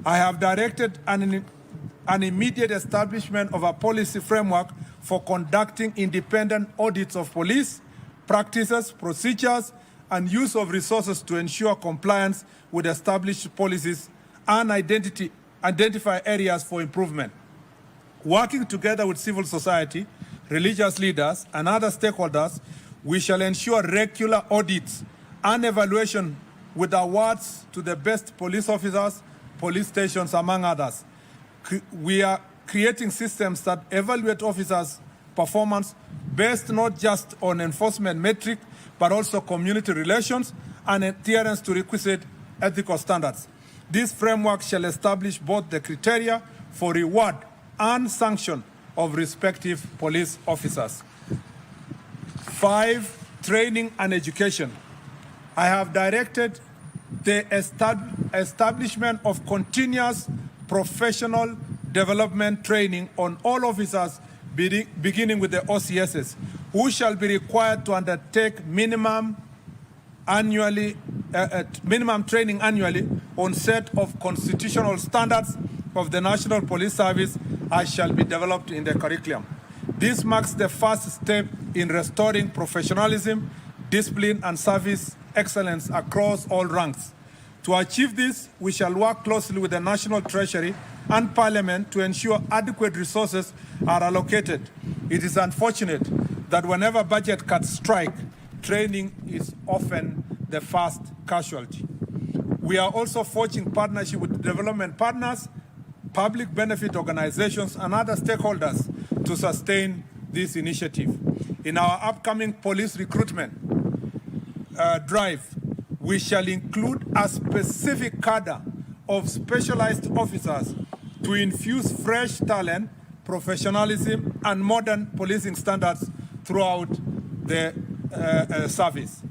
I have directed an immediate establishment of a policy framework for conducting independent audits of police practices, procedures, and use of resources to ensure compliance with established policies and identify areas for improvement. Working together with civil society, religious leaders, and other stakeholders, we shall ensure regular audits and evaluation with awards to the best police officers, police stations, among others. We are creating systems that evaluate officers' performance based not just on enforcement metric, but also community relations and adherence to requisite ethical standards. This framework shall establish both the criteria for reward and sanction of respective police officers. 5, training and education. I have directed the establishment of continuous professional development training on all officers beginning with the OCSs, who shall be required to undertake minimum training annually on set of constitutional standards of the National Police Service, as shall be developed in the curriculum. This marks the first step in restoring professionalism, discipline, and service excellence across all ranks. To achieve this, we shall work closely with the National Treasury and Parliament to ensure adequate resources are allocated. It is unfortunate that whenever budget cuts strike, training is often the first casualty. We are also forging partnership with development partners, public benefit organizations, and other stakeholders to sustain this initiative. In our upcoming police recruitment drive, we shall include a specific cadre of specialized officers to infuse fresh talent, professionalism, and modern policing standards throughout the service.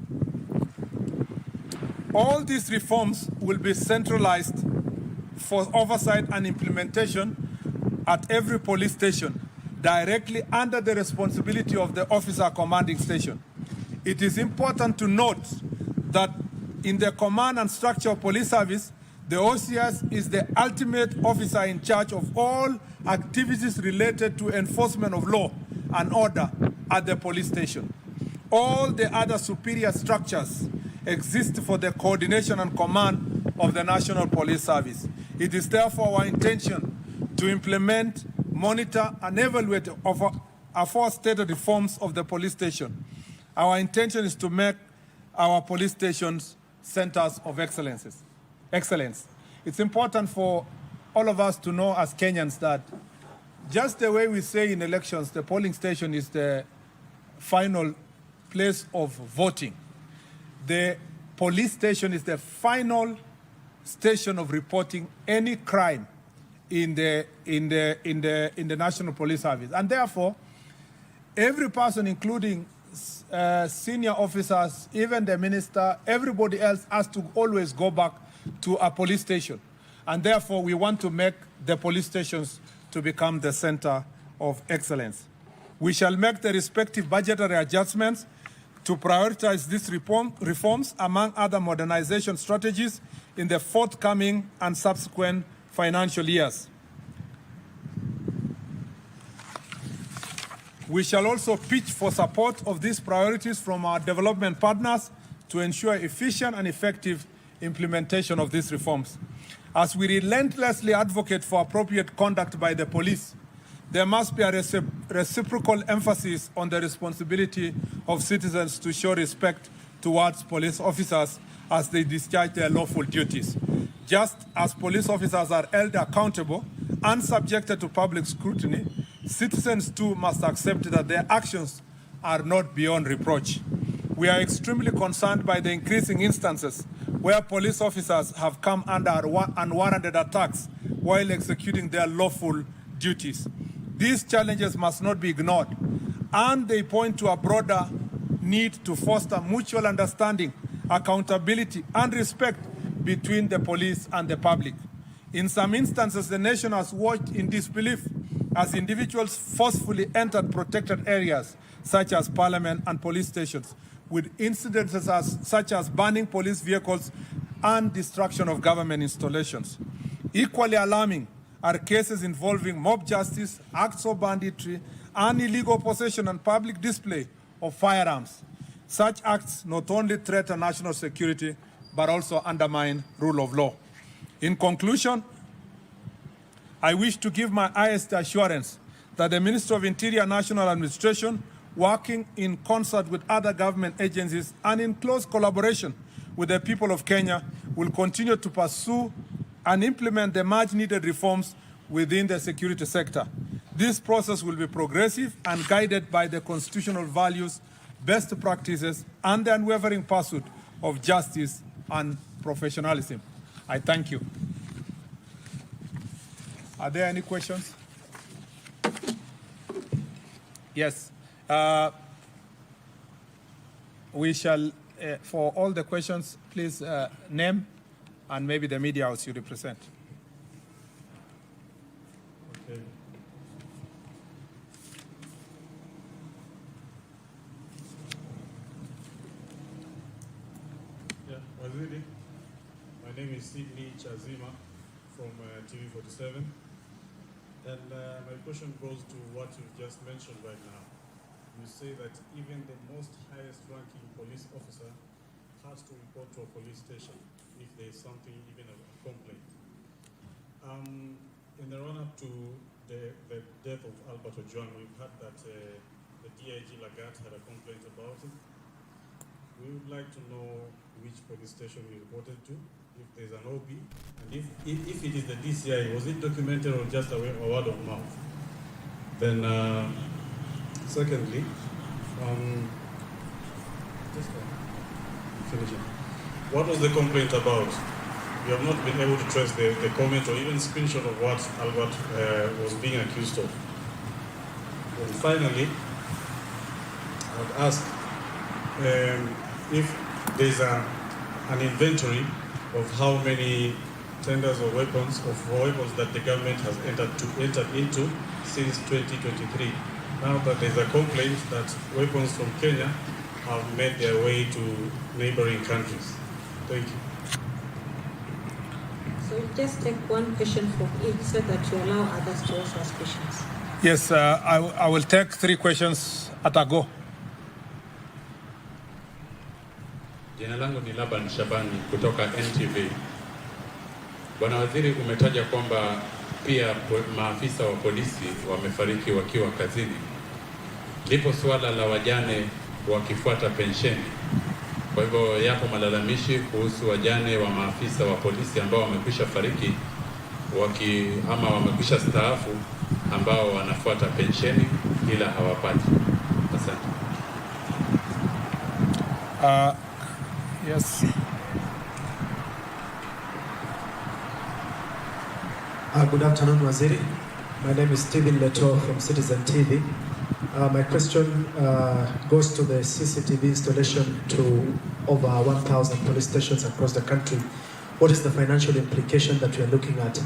All these reforms will be centralized for oversight and implementation at every police station, directly under the responsibility of the officer commanding station. It is important to note that in the command and structure of police service, the OCS is the ultimate officer in charge of all activities related to enforcement of law and order at the police station. All the other superior structures exist for the coordination and command of the National Police Service. It is therefore our intention to implement, monitor, and evaluate aforementioned reforms of the police station. Our intention is to make our police stations centers of excellence. It's important for all of us to know as Kenyans that just the way we say in elections, the polling station is the final place of voting. The police station is the final station of reporting any crime in the National Police Service. And therefore, every person, including senior officers, even the minister, everybody else has to always go back to a police station. And therefore, we want to make the police stations to become the center of excellence. We shall make the respective budgetary adjustments to prioritize these reforms among other modernization strategies in the forthcoming and subsequent financial years. We shall also pitch for support of these priorities from our development partners to ensure efficient and effective implementation of these reforms. As we relentlessly advocate for appropriate conduct by the police, there must be a reciprocal emphasis on the responsibility of citizens to show respect towards police officers as they discharge their lawful duties. Just as police officers are held accountable and subjected to public scrutiny, citizens too must accept that their actions are not beyond reproach. We are extremely concerned by the increasing instances where police officers have come under unwarranted attacks while executing their lawful duties. These challenges must not be ignored, and they point to a broader need to foster mutual understanding, accountability, and respect between the police and the public. In some instances, the nation has watched in disbelief as individuals forcefully entered protected areas such as parliament and police stations, with incidences such as burning police vehicles and destruction of government installations. Equally alarming are cases involving mob justice, acts of banditry, and illegal possession and public display of firearms. Such acts not only threaten national security, but also undermine rule of law. In conclusion, I wish to give my highest assurance that the Ministry of Interior National Administration, working in concert with other government agencies and in close collaboration with the people of Kenya, will continue to pursue and implement the much-needed reforms within the security sector. This process will be progressive and guided by the constitutional values, best practices, and the unwavering pursuit of justice and professionalism. I thank you. Are there any questions? Yes. We shall, for all the questions, please name and maybe the media house you represent. Okay. Yeah, Waziri. My name is Sidney Chazima from TV47. And my question goes to what you've just mentioned right now. You say that even the most highest ranking police officer has to report to a police station if there is something, even a complaint. In the run-up to the death of Albert Ojwang, we've heard that the DIG Lagat had a complaint about it. We would like to know which police station he reported to, if there's an OB, and if it is the DCI, was it documented or just a word of mouth? Then, secondly, finishing. What was the complaint about? We have not been able to trace the comment or even screenshot of what Albert was being accused of. And finally, I would ask if there's an inventory of how many tenders or weapons that the government has entered into since 2023. Now that there's a complaint that weapons from Kenya have made their way to neighboring countries. Thank you. So just take one question from each so that you allow others to also ask questions. Yes, I will take 3 questions at a go. Jina langu ni Laban Shabani kutoka NTV. Bwana Waziri, umetaja kwamba pia maafisa wa polisi wamefariki wakiwa kazini. Lipo suala la wajane wakifuata pensheni. Kwa hivyo yapo malalamishi kuhusu wajane wa maafisa wa polisi ambao wamekwisha fariki ama wamekwisha staafu ambao wanafuata pensheni ila hawapati. Asante. Yes. Good afternoon, Waziri. My name is Stephen Leto from Citizen TV. My question goes to the CCTV installation to over 1,000 police stations across the country. What is the financial implication that we are looking at?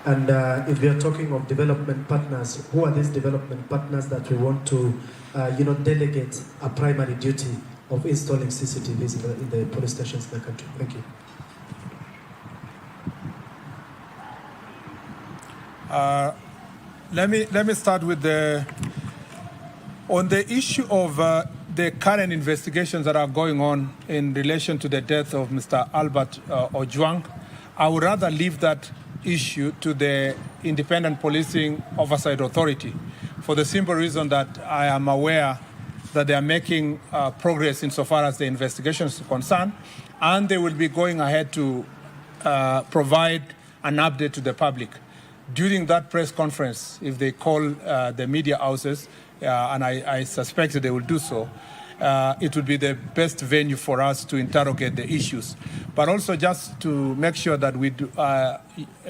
And if we are talking of development partners, who are these development partners that we want to, delegate a primary duty of installing CCTVs in the police stations in the country? Thank you. Let me start with on the issue of the current investigations that are going on in relation to the death of Mr. Albert Ojwang. I would rather leave that issue to the Independent Policing Oversight Authority for the simple reason that I am aware that they are making progress insofar as the investigation is concerned, and they will be going ahead to provide an update to the public. During that press conference, if they call the media houses, and I suspect that they will do so, it would be the best venue for us to interrogate the issues. But also just to make sure that we do,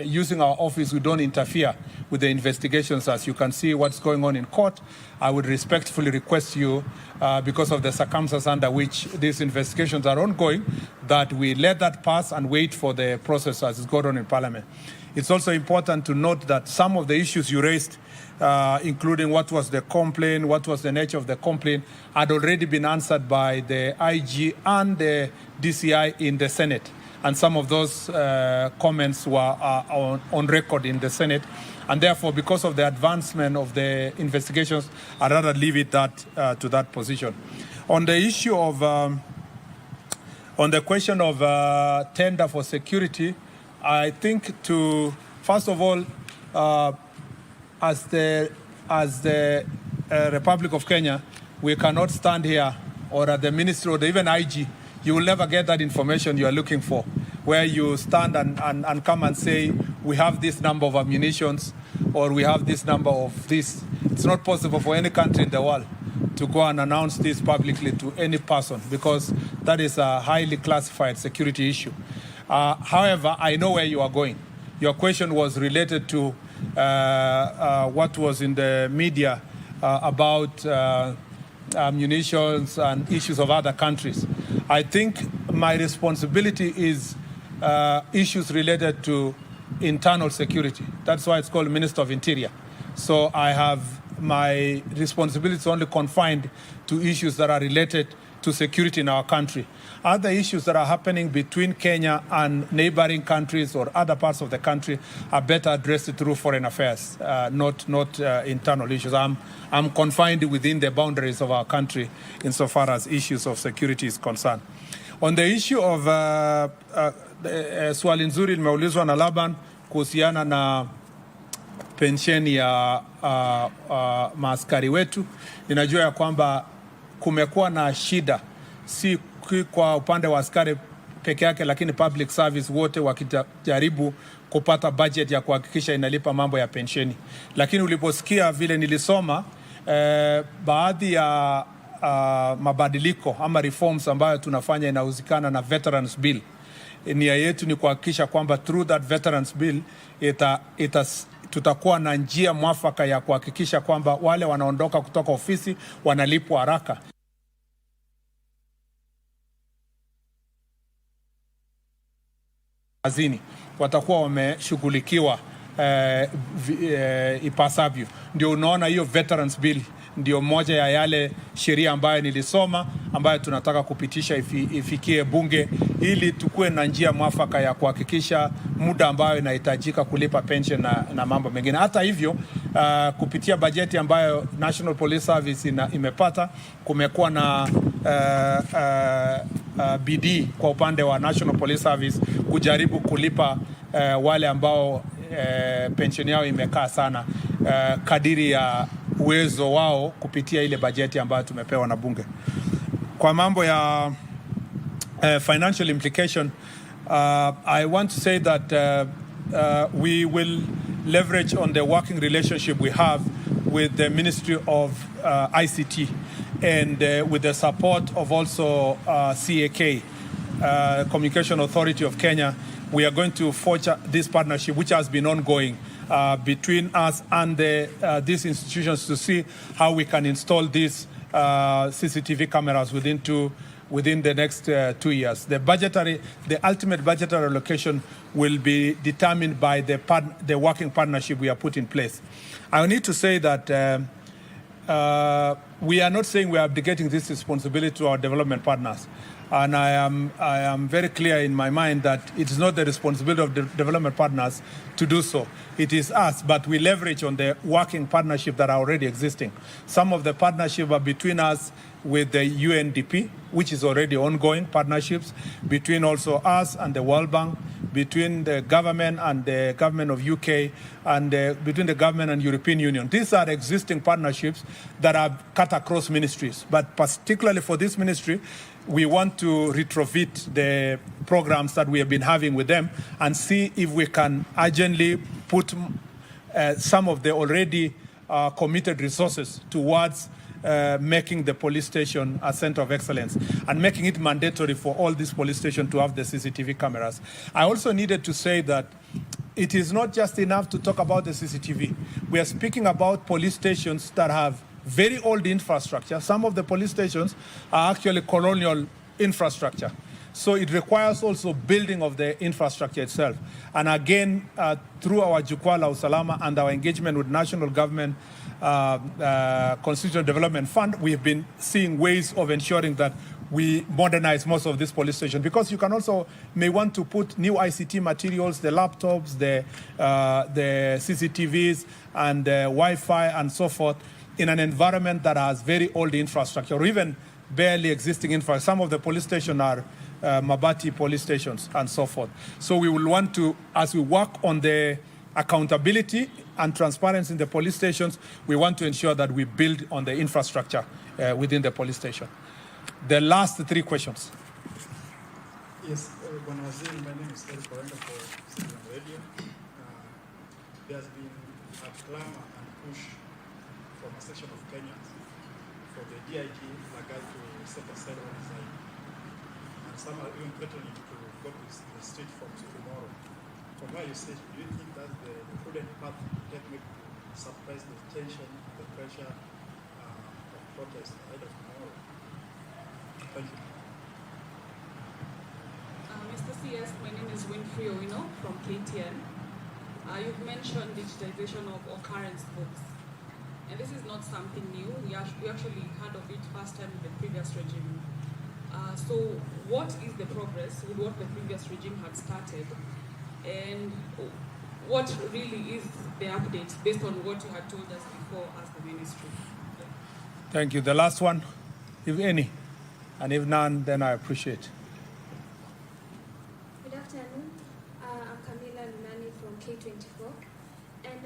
using our office, we don't interfere with the investigations. As you can see what's going on in court, I would respectfully request you, because of the circumstances under which these investigations are ongoing, that we let that pass and wait for the process as it's going on in Parliament. It's also important to note that some of the issues you raised, including what was the complaint, what was the nature of the complaint, had already been answered by the IG and the DCI in the Senate. And some of those comments were on record in the Senate. And therefore, because of the advancement of the investigations, I'd rather leave it to that position. On the issue of, on the question of tender for security, I think first of all, as the Republic of Kenya, we cannot stand here or at the ministry or even IG. You will never get that information you are looking for, where you stand and come and say, we have this number of ammunitions or we have this number of this. It's not possible for any country in the world to go and announce this publicly to any person, because that is a highly classified security issue. However, I know where you are going. Your question was related to what was in the media about munitions and issues of other countries. I think my responsibility is issues related to internal security. That's why it's called Minister of Interior. So I have my responsibilities only confined to issues that are related to security in our country. Other issues that are happening between Kenya and neighboring countries or other parts of the country are better addressed through foreign affairs, not internal issues. I'm confined within the boundaries of our country insofar as issues of security is concerned. On the issue of swali nzuri limeulizwa na Laban kuhusiana na pensheni ya maaskari wetu. Ninajua ya kwamba kumekuwa na shida, si kwa upande wa askari peke yake, lakini public service wote wakijaribu kupata budget ya kuhakikisha inalipa mambo ya pensheni. Lakini uliposikia vile nilisoma, baadhi ya mabadiliko ama reforms ambayo tunafanya inahusikana na Veterans Bill. Nia yetu ni kuhakikisha kwamba through that Veterans Bill tutakuwa na njia mwafaka ya kuhakikisha kwamba wale wanaondoka kutoka ofisi wanalipwa haraka. Kazini watakuwa wameshughulikiwa ipasavyo. Ndio unaona hiyo Veterans Bill ndio moja ya yale sheria ambayo nilisoma, ambayo tunataka kupitisha ifikie bunge, ili tukue na njia mwafaka ya kuhakikisha muda ambayo inahitajika kulipa pension na mambo mengine. Hata hivyo, kupitia bajeti ambayo National Police Service imepata, kumekuwa na bidii kwa upande wa National Police Service kujaribu kulipa wale ambao pension yao imekaa sana, kadiri ya uwezo wao kupitia ile bajeti ambayo tumepewa na bunge. Kwa mambo ya financial implication, I want to say that we will leverage on the working relationship we have with the Ministry of ICT and with the support of also CAK, Communication Authority of Kenya, we are going to forge this partnership, which has been ongoing between us and these institutions, to see how we can install these CCTV cameras within the next 2 years. The ultimate budgetary allocation will be determined by the working partnership we have put in place. I need to say that we are not saying we are abdicating this responsibility to our development partners. And I am very clear in my mind that it is not the responsibility of the development partners to do so. It is us, but we leverage on the working partnership that are already existing. Some of the partnership are between us with the UNDP, which is already ongoing partnerships, between also us and the World Bank, between the government and the government of UK, and between the government and European Union. These are existing partnerships that are cut across ministries. But particularly for this ministry, we want to retrofit the programs that we have been having with them and see if we can urgently put some of the already committed resources towards making the police station a center of excellence and making it mandatory for all these police stations to have the CCTV cameras. I also needed to say that it is not just enough to talk about the CCTV. We are speaking about police stations that have very old infrastructure. Some of the police stations are actually colonial infrastructure. So it requires also building of the infrastructure itself. And again, through our Jukwaa la Usalama and our engagement with national government Constitutional Development Fund, we've been seeing ways of ensuring that we modernize most of these police stations, because you can also may want to put new ICT materials, the laptops, the CCTVs and Wi-Fi and so forth, in an environment that has very old infrastructure or even barely existing infrastructure. Some of the police stations are Mabati police stations and so forth. So we will want to, as we work on the accountability and transparency in the police stations, we want to ensure that we build on the infrastructure within the police station. The last three questions. Yes, Bwana Waziri, my name is Eric Korenga for Citizen Radio. There has been a clamor and push from a section of Kenyans for the DIG Lagat to set aside on his side. And some are even threatening to go to the street from tomorrow. From where you sit, do you think that's the prudent path to suppress the tension, the pressure of protest ahead of tomorrow? Thank you. Mr. CS, my name is Winfrey Owino from KTN. You've mentioned digitization of occurrence books. And this is not something new. We actually heard of it first time in the previous regime. So what is the progress with what the previous regime had started? And what really is the update based on what you had told us before as the ministry? Thank you. The last one, if any, and if none, then I appreciate. Good afternoon. I'm Camila Lunani from K24. And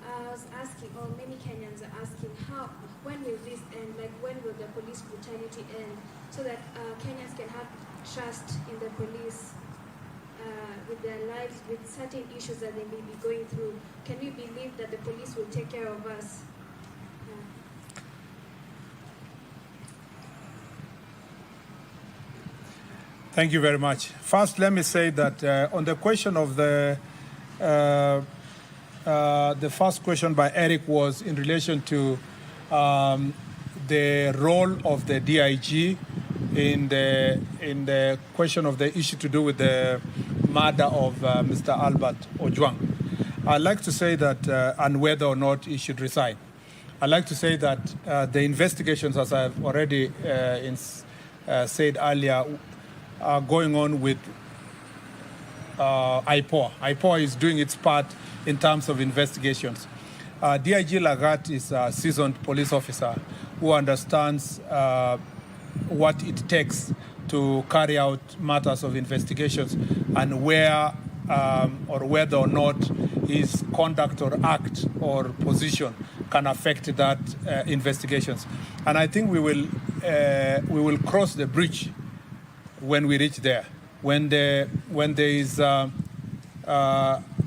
I was asking, or many Kenyans are asking, when will this end? Like, when will the police brutality end? So that Kenyans can have trust in the police with their lives, with certain issues that they may be going through. Can we believe that the police will take care of us? Thank you very much. First, let me say that on the question of the first question by Eric was in relation to the role of the DIG in the question of the issue to do with the murder of Mr. Albert Ojwang. I'd like to say that, and whether or not he should resign. I'd like to say that the investigations, as I've already said earlier, are going on with IPOA. IPOA is doing its part in terms of investigations. DIG Lagat is a seasoned police officer who understands what it takes to carry out matters of investigations and where or whether or not his conduct or act or position can affect that investigations. And I think we will cross the bridge when we reach there. When there is a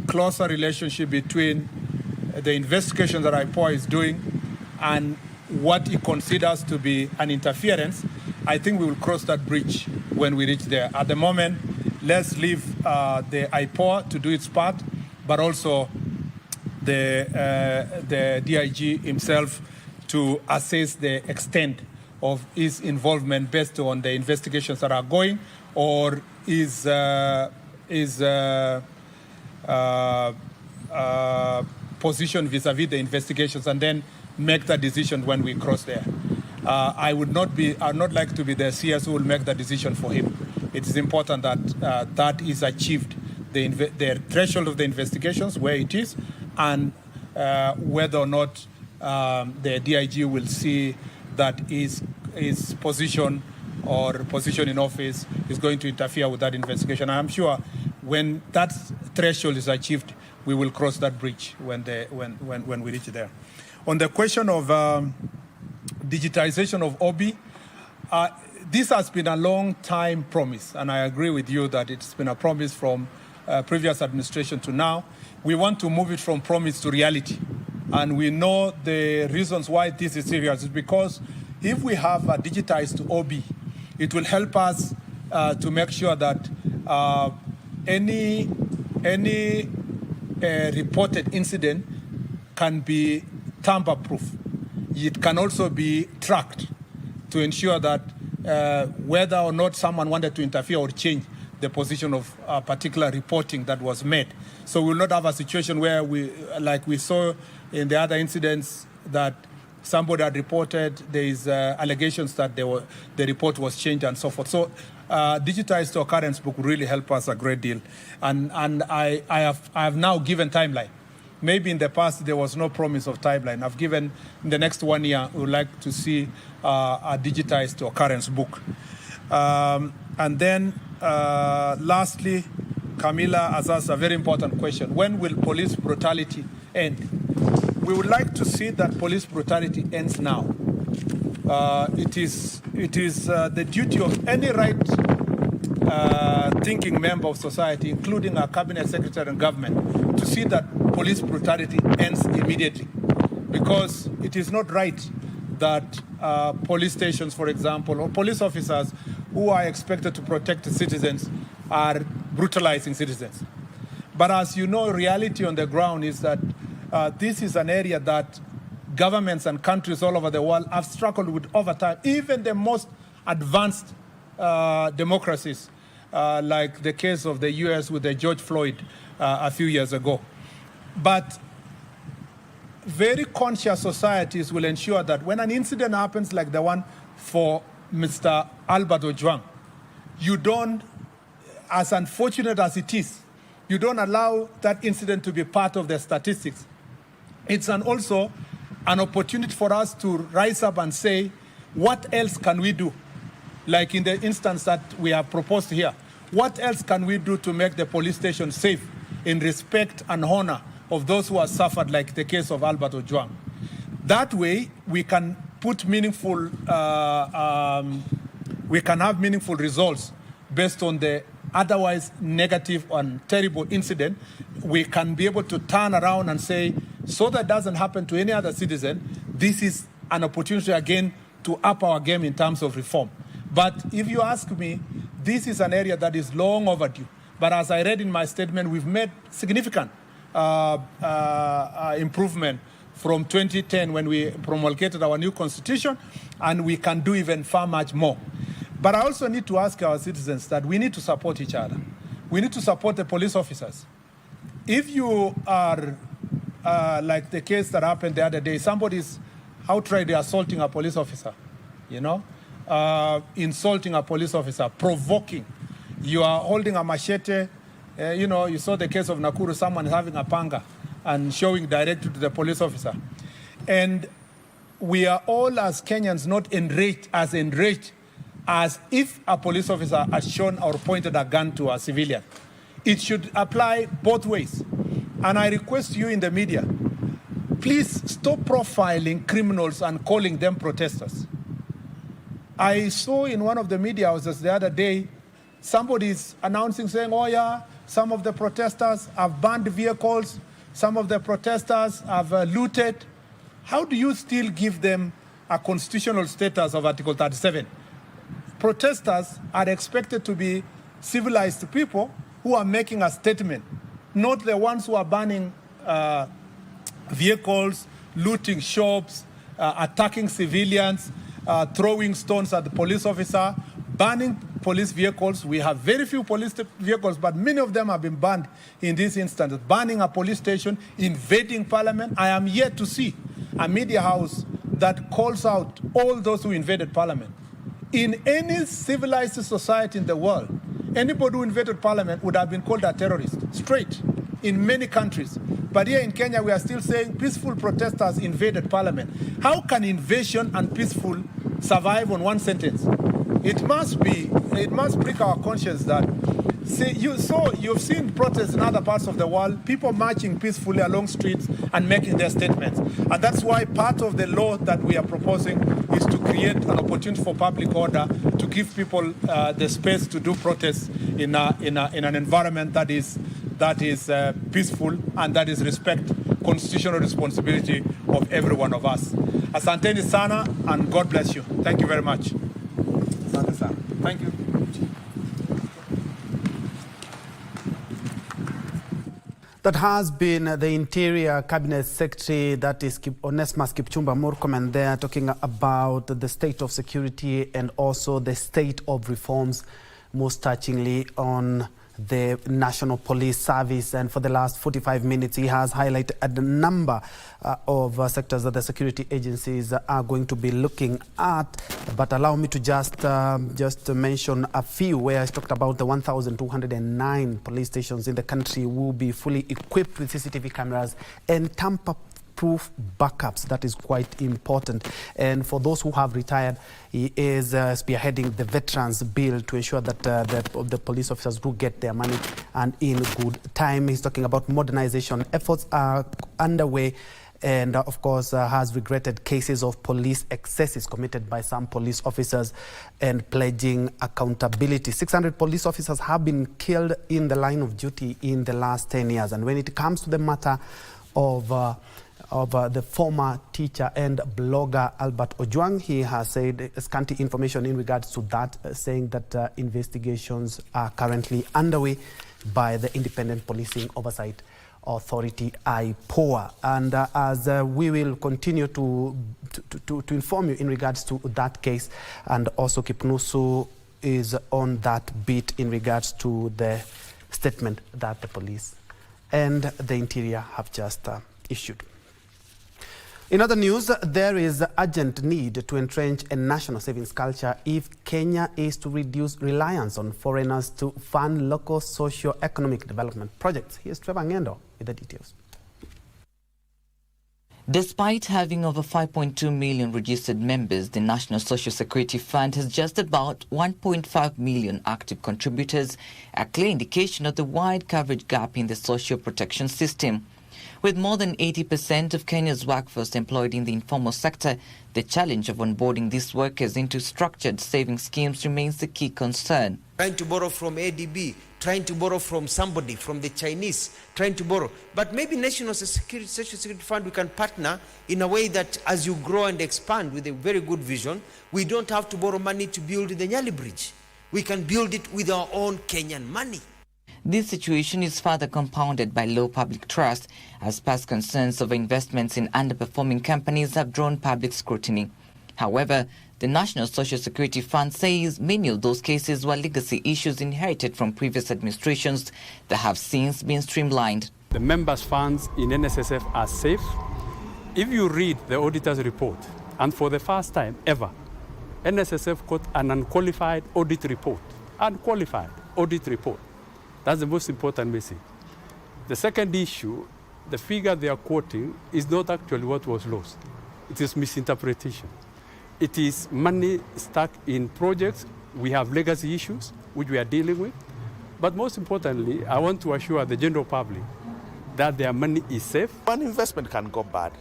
closer relationship between the investigation that IPOA is doing and what he considers to be an interference, I think we will cross that bridge when we reach there. At the moment, let's leave the IPOA to do its part, but also the DIG himself to assess the extent of his involvement based on the investigations that are going, or his position vis-a-vis the investigations, and then make the decision when we cross there. I would not like to be the CS who will make the decision for him. It is important that that is achieved, the threshold of the investigations, where it is, and whether or not the DIG will see that his position or position in office is going to interfere with that investigation. I'm sure when that threshold is achieved, we will cross that bridge when we reach there. On the question of digitization of OB, this has been a long time promise, and I agree with you that it's been a promise from previous administration to now. We want to move it from promise to reality. And we know the reasons why this is serious is because if we have a digitized OB, it will help us to make sure that any reported incident can be tamper-proof. It can also be tracked to ensure that whether or not someone wanted to interfere or change the position of a particular reporting that was made. So we will not have a situation where like we saw in the other incidents, that somebody had reported there is allegations that the report was changed and so forth. So digitized occurrence book will really help us a great deal. And I have now given timeline. Maybe in the past there was no promise of timeline. I've given in the next 1 year, we would like to see a digitized occurrence book. And then lastly, Camilla has asked a very important question. When will police brutality end? We would like to see that police brutality ends now. It is the duty of any right-thinking member of society, including our cabinet secretary and government, to see that police brutality ends immediately. Because it is not right that police stations, for example, or police officers who are expected to protect the citizens are brutalizing citizens. But as you know, reality on the ground is that this is an area that governments and countries all over the world have struggled with over time. Even the most advanced democracies, like the case of the US with the George Floyd a few years ago. But very conscious societies will ensure that when an incident happens like the one for Mr. Albert Ojwang, you don't, as unfortunate as it is, you don't allow that incident to be part of the statistics. It's also an opportunity for us to rise up and say, what else can we do? Like in the instance that we have proposed here, what else can we do to make the police station safe in respect and honor of those who have suffered, like the case of Albert Ojwang? That way, we can put meaningful, we can have meaningful results based on the otherwise negative and terrible incident. We can be able to turn around and say, so that doesn't happen to any other citizen, this is an opportunity again to up our game in terms of reform. But if you ask me, this is an area that is long overdue. But as I read in my statement, we've made significant improvement from 2010 when we promulgated our new constitution, and we can do even far much more. But I also need to ask our citizens that we need to support each other. We need to support the police officers. If you are, like the case that happened the other day, somebody's outrightly assaulting a police officer, you know, insulting a police officer, provoking. You are holding a machete. You know, you saw the case of Nakuru, someone having a panga and showing directly to the police officer. And we are all as Kenyans not enraged as if a police officer has shown or pointed a gun to a civilian. It should apply both ways. And I request you in the media, please stop profiling criminals and calling them protesters. I saw in one of the media houses the other day, somebody's announcing, saying, oh yeah, some of the protesters have burned vehicles, some of the protesters have looted. How do you still give them a constitutional status of Article 37? Protesters are expected to be civilized people who are making a statement, not the ones who are banning vehicles, looting shops, attacking civilians, throwing stones at the police officer, banning police vehicles. We have very few police vehicles, but many of them have been banned in this instance. Banning a police station, invading parliament. I am yet to see a media house that calls out all those who invaded parliament. In any civilized society in the world, anybody who invaded parliament would have been called a terrorist, straight, in many countries. But here in Kenya, we are still saying peaceful protesters invaded parliament. How can invasion and peaceful survive on one sentence? It must prick our conscience that, you've seen protests in other parts of the world, people marching peacefully along streets and making their statements. And that's why part of the law that we are proposing is to create an opportunity for public order, to give people the space to do protests in an environment that is peaceful and that is respect constitutional responsibility of every one of us. Asanteni sana, and God bless you. Thank you very much. Asante sana. Thank you. That has been the Interior Cabinet Secretary, that is Onesmus Kipchumba Murkomen there, talking about the state of security and also the state of reforms, most touchingly on the National Police Service. And for the last 45 minutes, he has highlighted a number of sectors that the security agencies are going to be looking at. But allow me to just mention a few where he's talked about the 1,209 police stations in the country will be fully equipped with CCTV cameras and tamper-proof backups. That is quite important. And for those who have retired, he is spearheading the Veterans Bill to ensure that the police officers do get their money and in good time. He's talking about modernization. Efforts are underway, and of course has regretted cases of police excesses committed by some police officers and pledging accountability. 600 police officers have been killed in the line of duty in the last 10 years. And when it comes to the matter of the former teacher and blogger Albert Ojwang, he has said scanty information in regards to that, saying that investigations are currently underway by the Independent Policing Oversight Authority, IPOA. And as we will continue to inform you in regards to that case, and also Kipnusu is on that beat in regards to the statement that the police and the Interior have just issued. In other news, there is urgent need to entrench a national savings culture if Kenya is to reduce reliance on foreigners to fund local socio-economic development projects. Here's Trevor Ngendo with the details. Despite having over 5.2 million registered members, the National Social Security Fund has just about 1.5 million active contributors, a clear indication of the wide coverage gap in the social protection system. With more than 80% of Kenya's workforce employed in the informal sector, the challenge of onboarding these workers into structured saving schemes remains the key concern. Trying to borrow from ADB, trying to borrow from somebody, from the Chinese, trying to borrow. But maybe National Social Security Fund, we can partner in a way that as you grow and expand with a very good vision, we don't have to borrow money to build the Nyali Bridge. We can build it with our own Kenyan money. This situation is further compounded by low public trust, as past concerns over investments in underperforming companies have drawn public scrutiny. However, the National Social Security Fund says many of those cases were legacy issues inherited from previous administrations that have since been streamlined. The members' funds in NSSF are safe. If you read the auditor's report, and for the first time ever, NSSF got an unqualified audit report. Unqualified audit report. That's the most important message. The second issue, the figure they are quoting is not actually what was lost. It is misinterpretation. It is money stuck in projects. We have legacy issues, which we are dealing with. But most importantly, I want to assure the general public that their money is safe. One investment can go bad,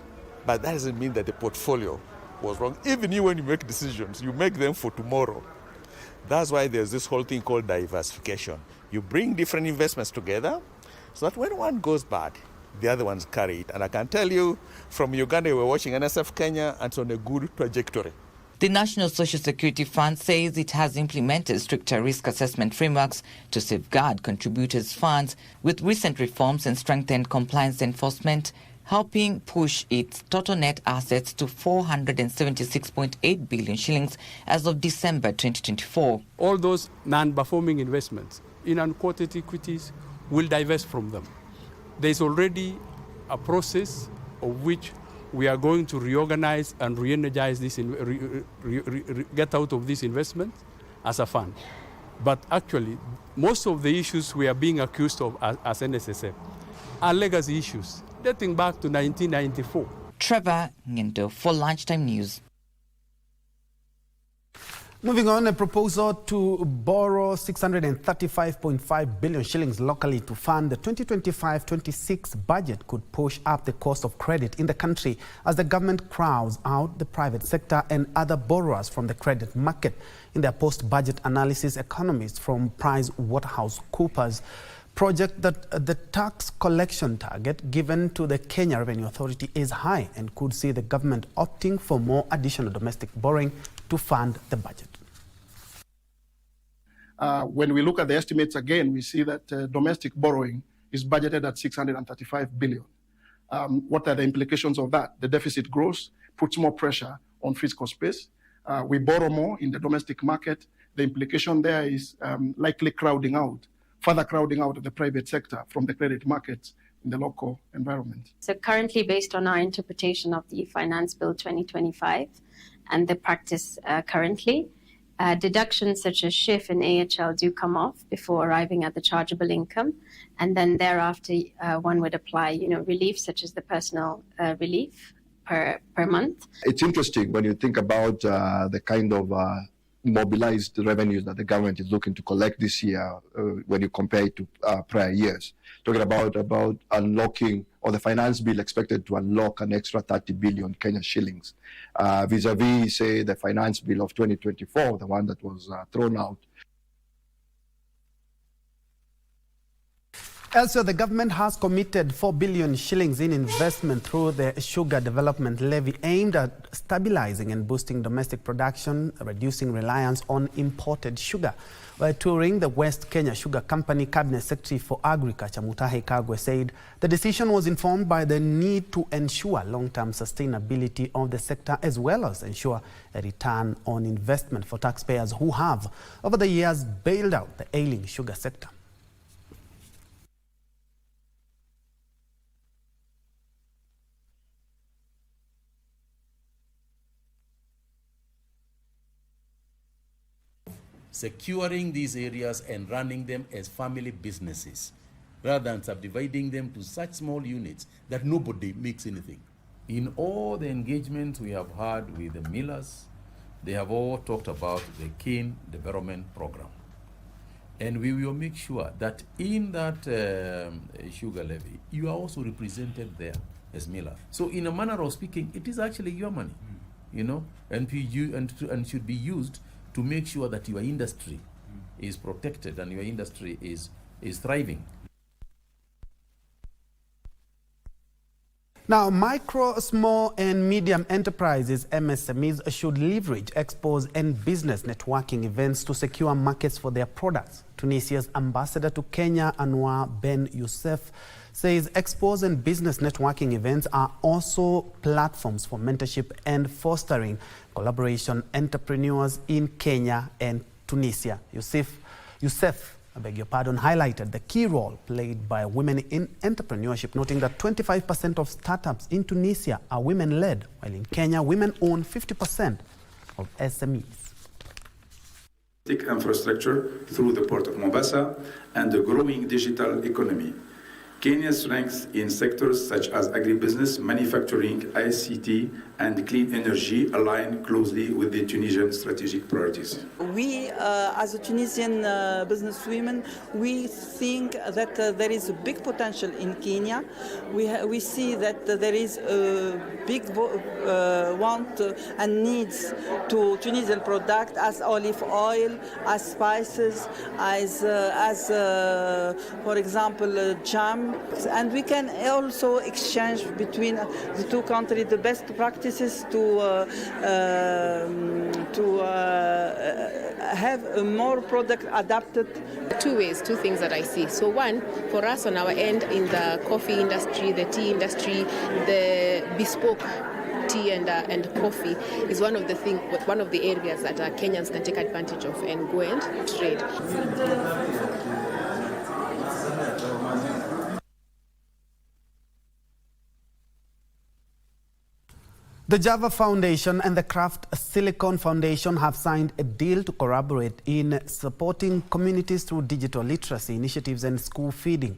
but that doesn't mean that the portfolio was wrong. Even you, when you make decisions, you make them for tomorrow. That's why there's this whole thing called diversification. You bring different investments together so that when one goes bad, the other ones carry it. And I can tell you, from Uganda, we're watching NSF Kenya, and it's on a good trajectory. The National Social Security Fund says it has implemented stricter risk assessment frameworks to safeguard contributors' funds, with recent reforms and strengthened compliance enforcement helping push its total net assets to 476.8 billion shillings as of December 2024. All those non-performing investments in unquoted equities will divest from them. There is already a process of which we are going to reorganize and re-energize this, get out of this investment as a fund. But actually, most of the issues we are being accused of as NSSF are legacy issues dating back to 1994. Trevor Njue for Lunchtime News. Moving on, a proposal to borrow 635.5 billion shillings locally to fund the 2025-26 budget could push up the cost of credit in the country as the government crowds out the private sector and other borrowers from the credit market. In their post-budget analysis, economists from PricewaterhouseCoopers project that the tax collection target given to the Kenya Revenue Authority is high and could see the government opting for more additional domestic borrowing to fund the budget. When we look at the estimates again, we see that domestic borrowing is budgeted at 635 billion. What are the implications of that? The deficit grows, puts more pressure on fiscal space. We borrow more in the domestic market. The implication there is likely further crowding out of the private sector from the credit markets in the local environment. So currently, based on our interpretation of the Finance Bill 2025 and the practice currently, deductions such as SHIF and AHL do come off before arriving at the chargeable income, and then thereafter one would apply, relief such as the personal relief per month. It's interesting when you think about the kind of mobilized revenues that the government is looking to collect this year when you compare it to prior years. Talking about unlocking, or the finance bill expected to unlock an extra 30 billion Kenya shillings vis-a-vis, say, the finance bill of 2024, the one that was thrown out. Also, the government has committed 4 billion shillings in investment through the Sugar Development Levy aimed at stabilizing and boosting domestic production, reducing reliance on imported sugar. While touring the West Kenya Sugar Company, Cabinet Secretary for Agriculture Mutahi Kagwe said the decision was informed by the need to ensure long-term sustainability of the sector as well as ensure a return on investment for taxpayers who have, over the years, bailed out the ailing sugar sector. Securing these areas and running them as family businesses, rather than subdividing them to such small units that nobody makes anything. In all the engagements we have had with the millers, they have all talked about the cane development program. And we will make sure that in that sugar levy, you are also represented there as miller. So in a manner of speaking, it is actually your money, and should be used to make sure that your industry is protected and your industry is thriving. Now, micro, small and medium enterprises, MSMEs, should leverage expos and business networking events to secure markets for their products. Tunisia's ambassador to Kenya, Anwar Ben Youssef, says expos and business networking events are also platforms for mentorship and fostering collaboration entrepreneurs in Kenya and Tunisia. Youssef, highlighted the key role played by women in entrepreneurship, noting that 25% of startups in Tunisia are women-led, while in Kenya, women own 50% of SMEs. Infrastructure through the port of Mombasa and the growing digital economy. Kenya's strengths in sectors such as agribusiness, manufacturing, ICT, and clean energy align closely with the Tunisian strategic priorities. We, as a Tunisian businesswomen, we think that there is a big potential in Kenya. We see that there is a big want and needs to Tunisian product as olive oil, as spices, as for example, jam. And we can also exchange between the two countries the best practices to have a more product adapted. Two things that I see. So one, for us on our end in the coffee industry, the tea industry, the bespoke tea and coffee is one of the areas that Kenyans can take advantage of and go and trade. The Java Foundation and the Craft Silicon Foundation have signed a deal to collaborate in supporting communities through digital literacy initiatives and school feeding.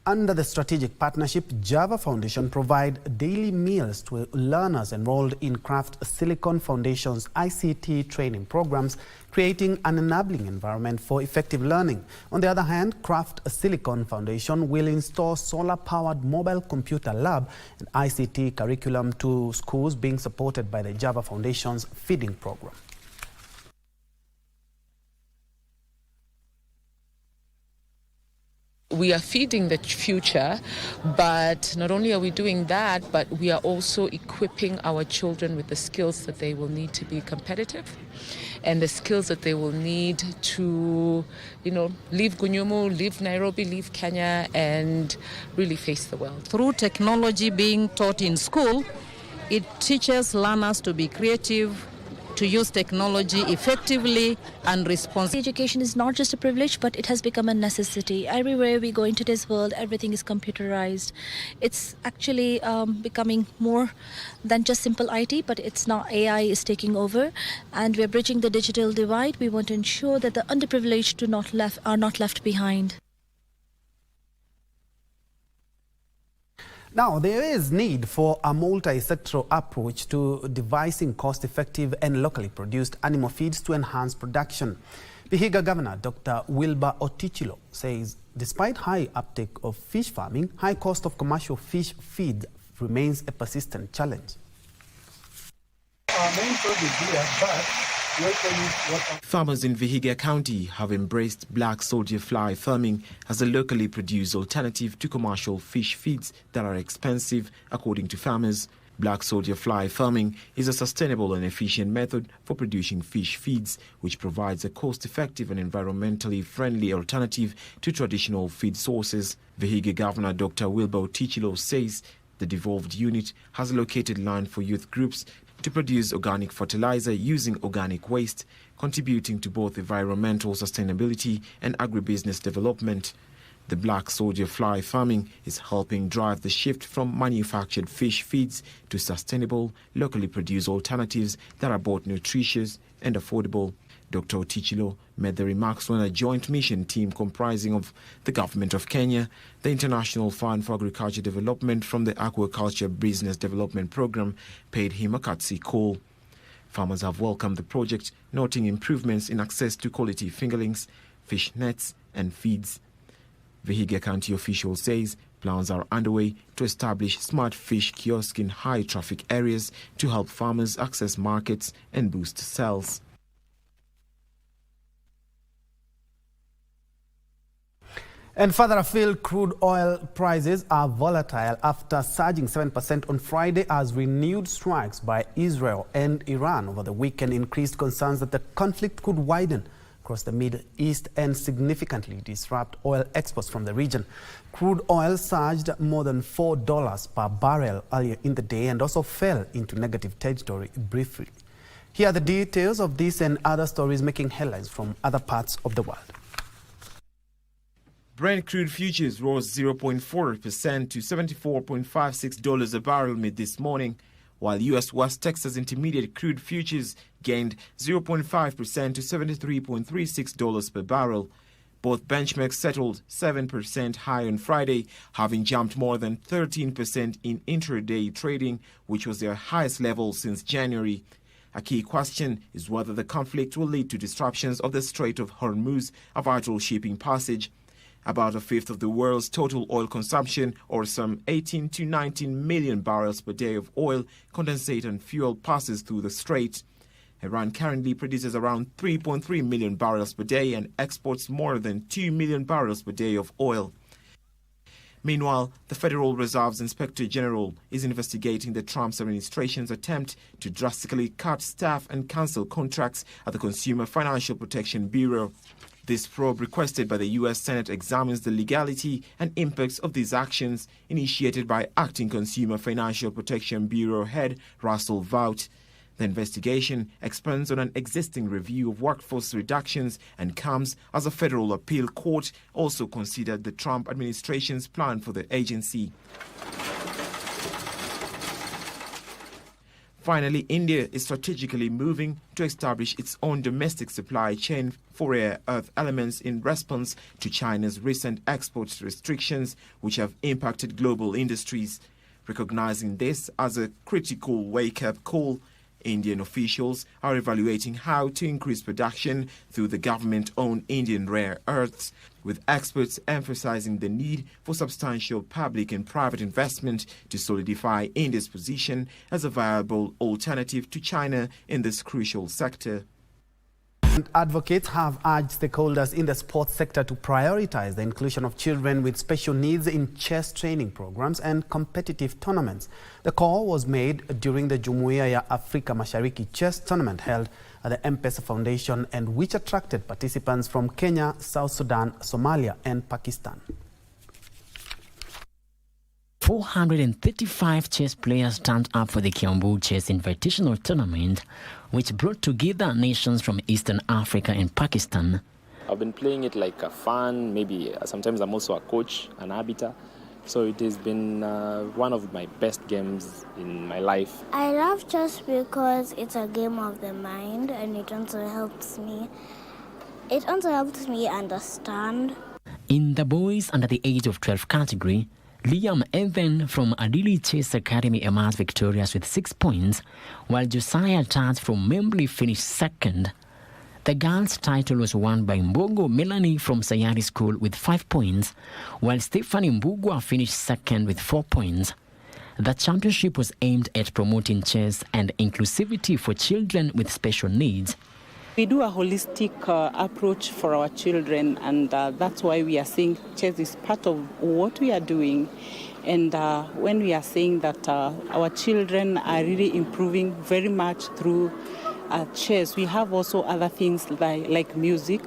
Under the strategic partnership, Java Foundation provide daily meals to learners enrolled in Craft Silicon Foundation's ICT training programs, creating an enabling environment for effective learning. On the other hand, Craft Silicon Foundation will install solar-powered mobile computer lab and ICT curriculum to schools being supported by the Java Foundation's feeding program. We are feeding the future, but not only are we doing that, but we are also equipping our children with the skills that they will need to be competitive and the skills that they will need to, leave Gunyumu, leave Nairobi, leave Kenya, and really face the world. Through technology being taught in school, it teaches learners to be creative, to use technology effectively and responsibly. Education is not just a privilege, but it has become a necessity. Everywhere we go into this world, everything is computerized. It's actually becoming more than just simple IT, but it's now AI is taking over, and we're bridging the digital divide. We want to ensure that the underprivileged are not left behind. Now, there is need for a multi-sectoral approach to devising cost-effective and locally produced animal feeds to enhance production. Vihiga Governor Dr. Wilbur Otichilo says despite high uptake of fish farming, high cost of commercial fish feed remains a persistent challenge. Our main problem here, but farmers in Vihiga County have embraced black soldier fly farming as a locally produced alternative to commercial fish feeds that are expensive, according to farmers. Black soldier fly farming is a sustainable and efficient method for producing fish feeds, which provides a cost-effective and environmentally friendly alternative to traditional feed sources. Vihiga Governor Dr. Wilbur Otichilo says the devolved unit has allocated land for youth groups to produce organic fertilizer using organic waste, contributing to both environmental sustainability and agribusiness development. The black soldier fly farming is helping drive the shift from manufactured fish feeds to sustainable, locally produced alternatives that are both nutritious and affordable. Dr. Otichilo made the remarks when a joint mission team comprising of the Government of Kenya, the International Fund for Agriculture Development from the Aquaculture Business Development Program paid him a courtesy call. Farmers have welcomed the project, noting improvements in access to quality fingerlings, fish nets and feeds. Vihiga County official says plans are underway to establish smart fish kiosks in high-traffic areas to help farmers access markets and boost sales. And further afield, crude oil prices are volatile after surging 7% on Friday as renewed strikes by Israel and Iran over the weekend increased concerns that the conflict could widen across the Middle East and significantly disrupt oil exports from the region. Crude oil surged more than $4 per barrel earlier in the day and also fell into negative territory briefly. Here are the details of this and other stories making headlines from other parts of the world. Brent crude futures rose 0.4% to $74.56 a barrel mid this morning, while U.S. West Texas Intermediate crude futures gained 0.5% to $73.36 per barrel. Both benchmarks settled 7% higher on Friday, having jumped more than 13% in intraday trading, which was their highest level since January. A key question is whether the conflict will lead to disruptions of the Strait of Hormuz, a vital shipping passage. About a fifth of the world's total oil consumption, or some 18 to 19 million barrels per day of oil, condensate and fuel passes through the strait. Iran currently produces around 3.3 million barrels per day and exports more than 2 million barrels per day of oil. Meanwhile, the Federal Reserve's Inspector General is investigating the Trump administration's attempt to drastically cut staff and cancel contracts at the Consumer Financial Protection Bureau. This probe, requested by the U.S. Senate, examines the legality and impacts of these actions initiated by Acting Consumer Financial Protection Bureau head Russell Vought. The investigation expands on an existing review of workforce reductions and comes as a federal appeal court also considered the Trump administration's plan for the agency. Finally, India is strategically moving to establish its own domestic supply chain for rare earth elements in response to China's recent export restrictions, which have impacted global industries. Recognizing this as a critical wake-up call, Indian officials are evaluating how to increase production through the government-owned Indian rare earths, with experts emphasizing the need for substantial public and private investment to solidify India's position as a viable alternative to China in this crucial sector. And advocates have urged stakeholders in the sports sector to prioritize the inclusion of children with special needs in chess training programs and competitive tournaments. The call was made during the Jumuiya ya Afrika Mashariki chess tournament held at the M-Pesa Foundation and which attracted participants from Kenya, South Sudan, Somalia and Pakistan. 435 chess players turned up for the Kiambu Chess Invitational Tournament, which brought together nations from Eastern Africa and Pakistan. I've been playing it like a fan, maybe sometimes I'm also a coach, an arbiter. So it has been one of my best games in my life. I love chess because it's a game of the mind and it also helps me. It also helps me understand. In the boys under the age of 12 category, Liam Evan from Adili Chess Academy emerged victorious with 6 points, while Josiah Tart from Membley finished second. The girls' title was won by Mbogo Melanie from Sayari School with 5 points, while Stephanie Mbugwa finished second with 4 points. The championship was aimed at promoting chess and inclusivity for children with special needs. We do a holistic approach for our children, and that's why we are saying chess is part of what we are doing. And when we are saying that our children are really improving very much through chess, we have also other things like music.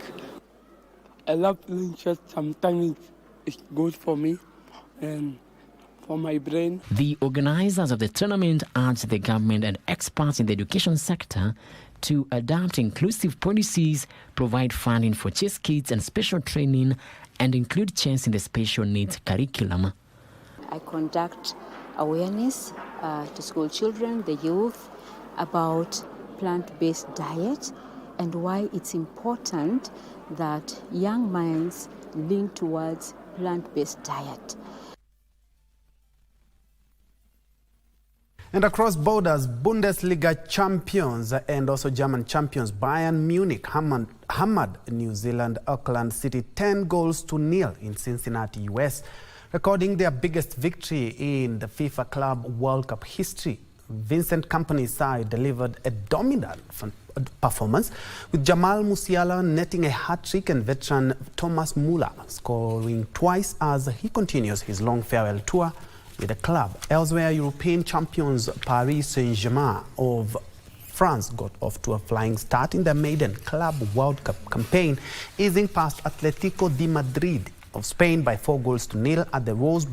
I love playing chess. Sometimes it's good for me and for my brain. The organizers of the tournament urged the government and experts in the education sector to adopt inclusive policies, provide funding for chess kids and special training, and include chess in the special needs curriculum. I conduct awareness to school children, the youth, about plant-based diet and why it's important that young minds lean towards plant-based diet. And across borders, Bundesliga champions and also German champions Bayern Munich hammered New Zealand Auckland City 10-0 in Cincinnati, US, recording their biggest victory in the FIFA Club World Cup history. Vincent Kompany's side delivered a dominant performance, with Jamal Musiala netting a hat-trick and veteran Thomas Müller scoring twice as he continues his long farewell tour with the club. Elsewhere, European champions Paris Saint-Germain of France got off to a flying start in their maiden Club World Cup campaign, easing past Atletico de Madrid of Spain by 4-0 at the Rose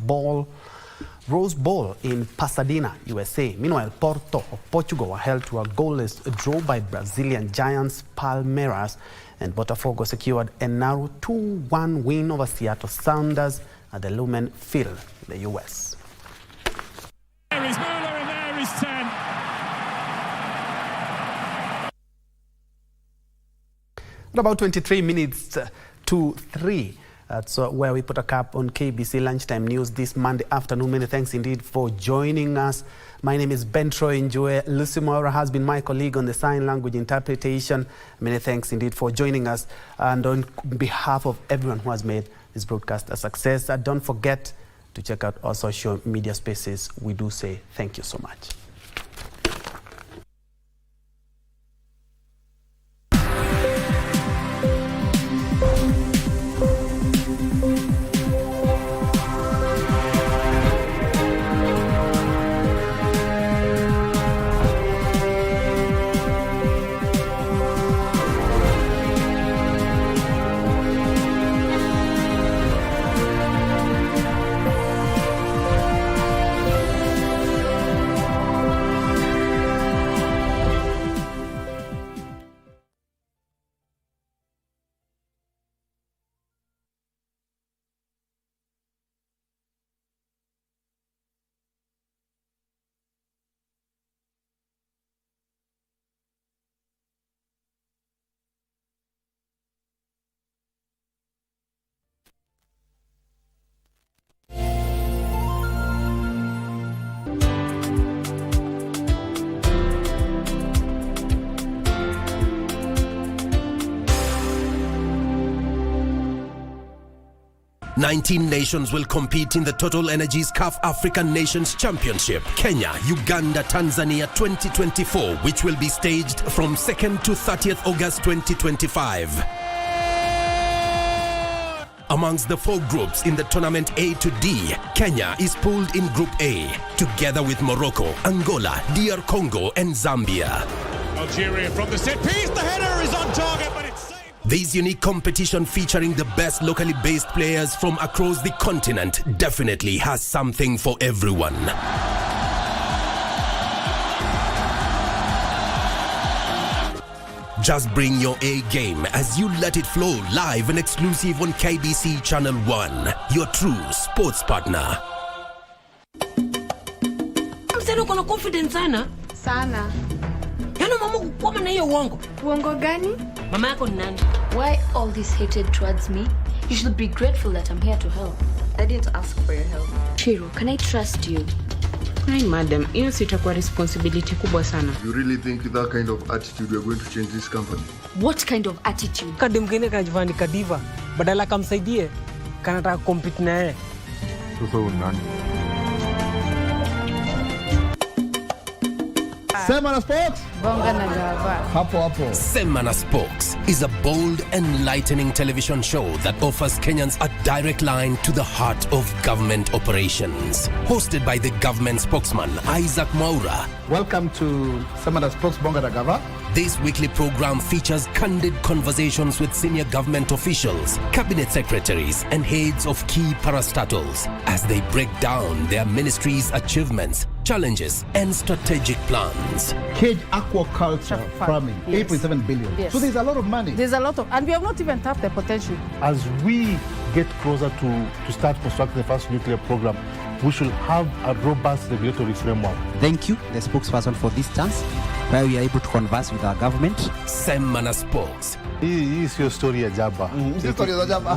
Bowl in Pasadena, USA. Meanwhile, Porto of Portugal were held to a goalless draw by Brazilian giants Palmeiras, and Botafogo secured a narrow 2-1 win over Seattle Sounders at the Lumen Field in the US. There is Müller and there is 10. At about 23 minutes to 3. That's where we put a cap on KBC Lunchtime News this Monday afternoon. Many thanks indeed for joining us. My name is Bentroy Njue. Lucy Moira has been my colleague on the sign language interpretation. Many thanks indeed for joining us. And on behalf of everyone who has made this broadcast a success, don't forget to check out our social media spaces. We do say thank you so much. 19 nations will compete in the Total Energies CAF African Nations Championship, Kenya, Uganda, Tanzania 2024, which will be staged from 2nd to 30th August 2025. Amongst the 4 groups in the tournament A to D, Kenya is pooled in Group A, together with Morocco, Angola, DR Congo and Zambia. Algeria from the set piece, the header is on target, but it's saved. This unique competition featuring the best locally based players from across the continent definitely has something for everyone. Just bring your A game as you let it flow live and exclusive on KBC Channel 1, your true sports partner. Msana uko na confidence sana? Sana. Yaani mama kukwama na hiyo uongo. Uongo gani? Mama yako ni nani? Why all this hatred towards me? You should be grateful that I'm here to help. I didn't ask for your help. Chiro, can I trust you? Hi madam, hiyo sitakuwa responsibility kubwa sana. You really think with that kind of attitude we are going to change this company? What kind of attitude? Kadi mgeni kanajivani kadiva, badala kamsaidie, kanataka compete na yeye. Sasa unani? Semana Sports. Bonga na gava. Hapo. Semana Sports is a bold, enlightening television show that offers Kenyans a direct line to the heart of government operations. Hosted by the government spokesman, Isaac Mwaura. Welcome to Semana Sports Bonga na gava. This weekly program features candid conversations with senior government officials, cabinet secretaries, and heads of key parastatals as they break down their ministries' achievements, challenges, and strategic plans. Cage aquaculture farming, yes. 8.7 billion. Yes. So there's a lot of money. There's a lot of, and we have not even tapped the potential. As we get closer to start constructing the first nuclear program, we should have a robust regulatory framework. Thank you, the spokesperson, for this chance where we are able to converse with our government. Semana Sports. Hii sio story ya jaba. Sio story ya jaba.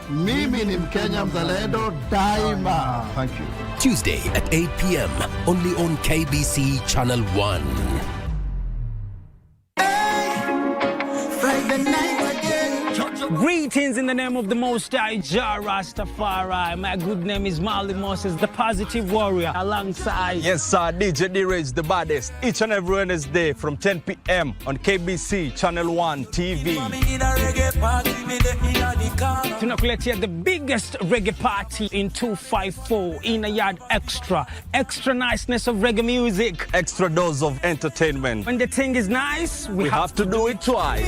Mimi ni Mkenya mzalendo daima. Thank you. Tuesday at 8 p.m. only on KBC Channel 1. Friday night again. Greetings in the name of the Most High, Jah Rastafari. My good name is Marley Moses, the positive warrior, alongside... Yes, sir, DJ D-Rage, the baddest. Each and every Wednesday from 10 p.m. on KBC Channel 1 TV. Tunakuletea the biggest reggae party in 254 in a yard extra. Extra niceness of reggae music. Extra dose of entertainment. When the thing is nice, we have to do it twice.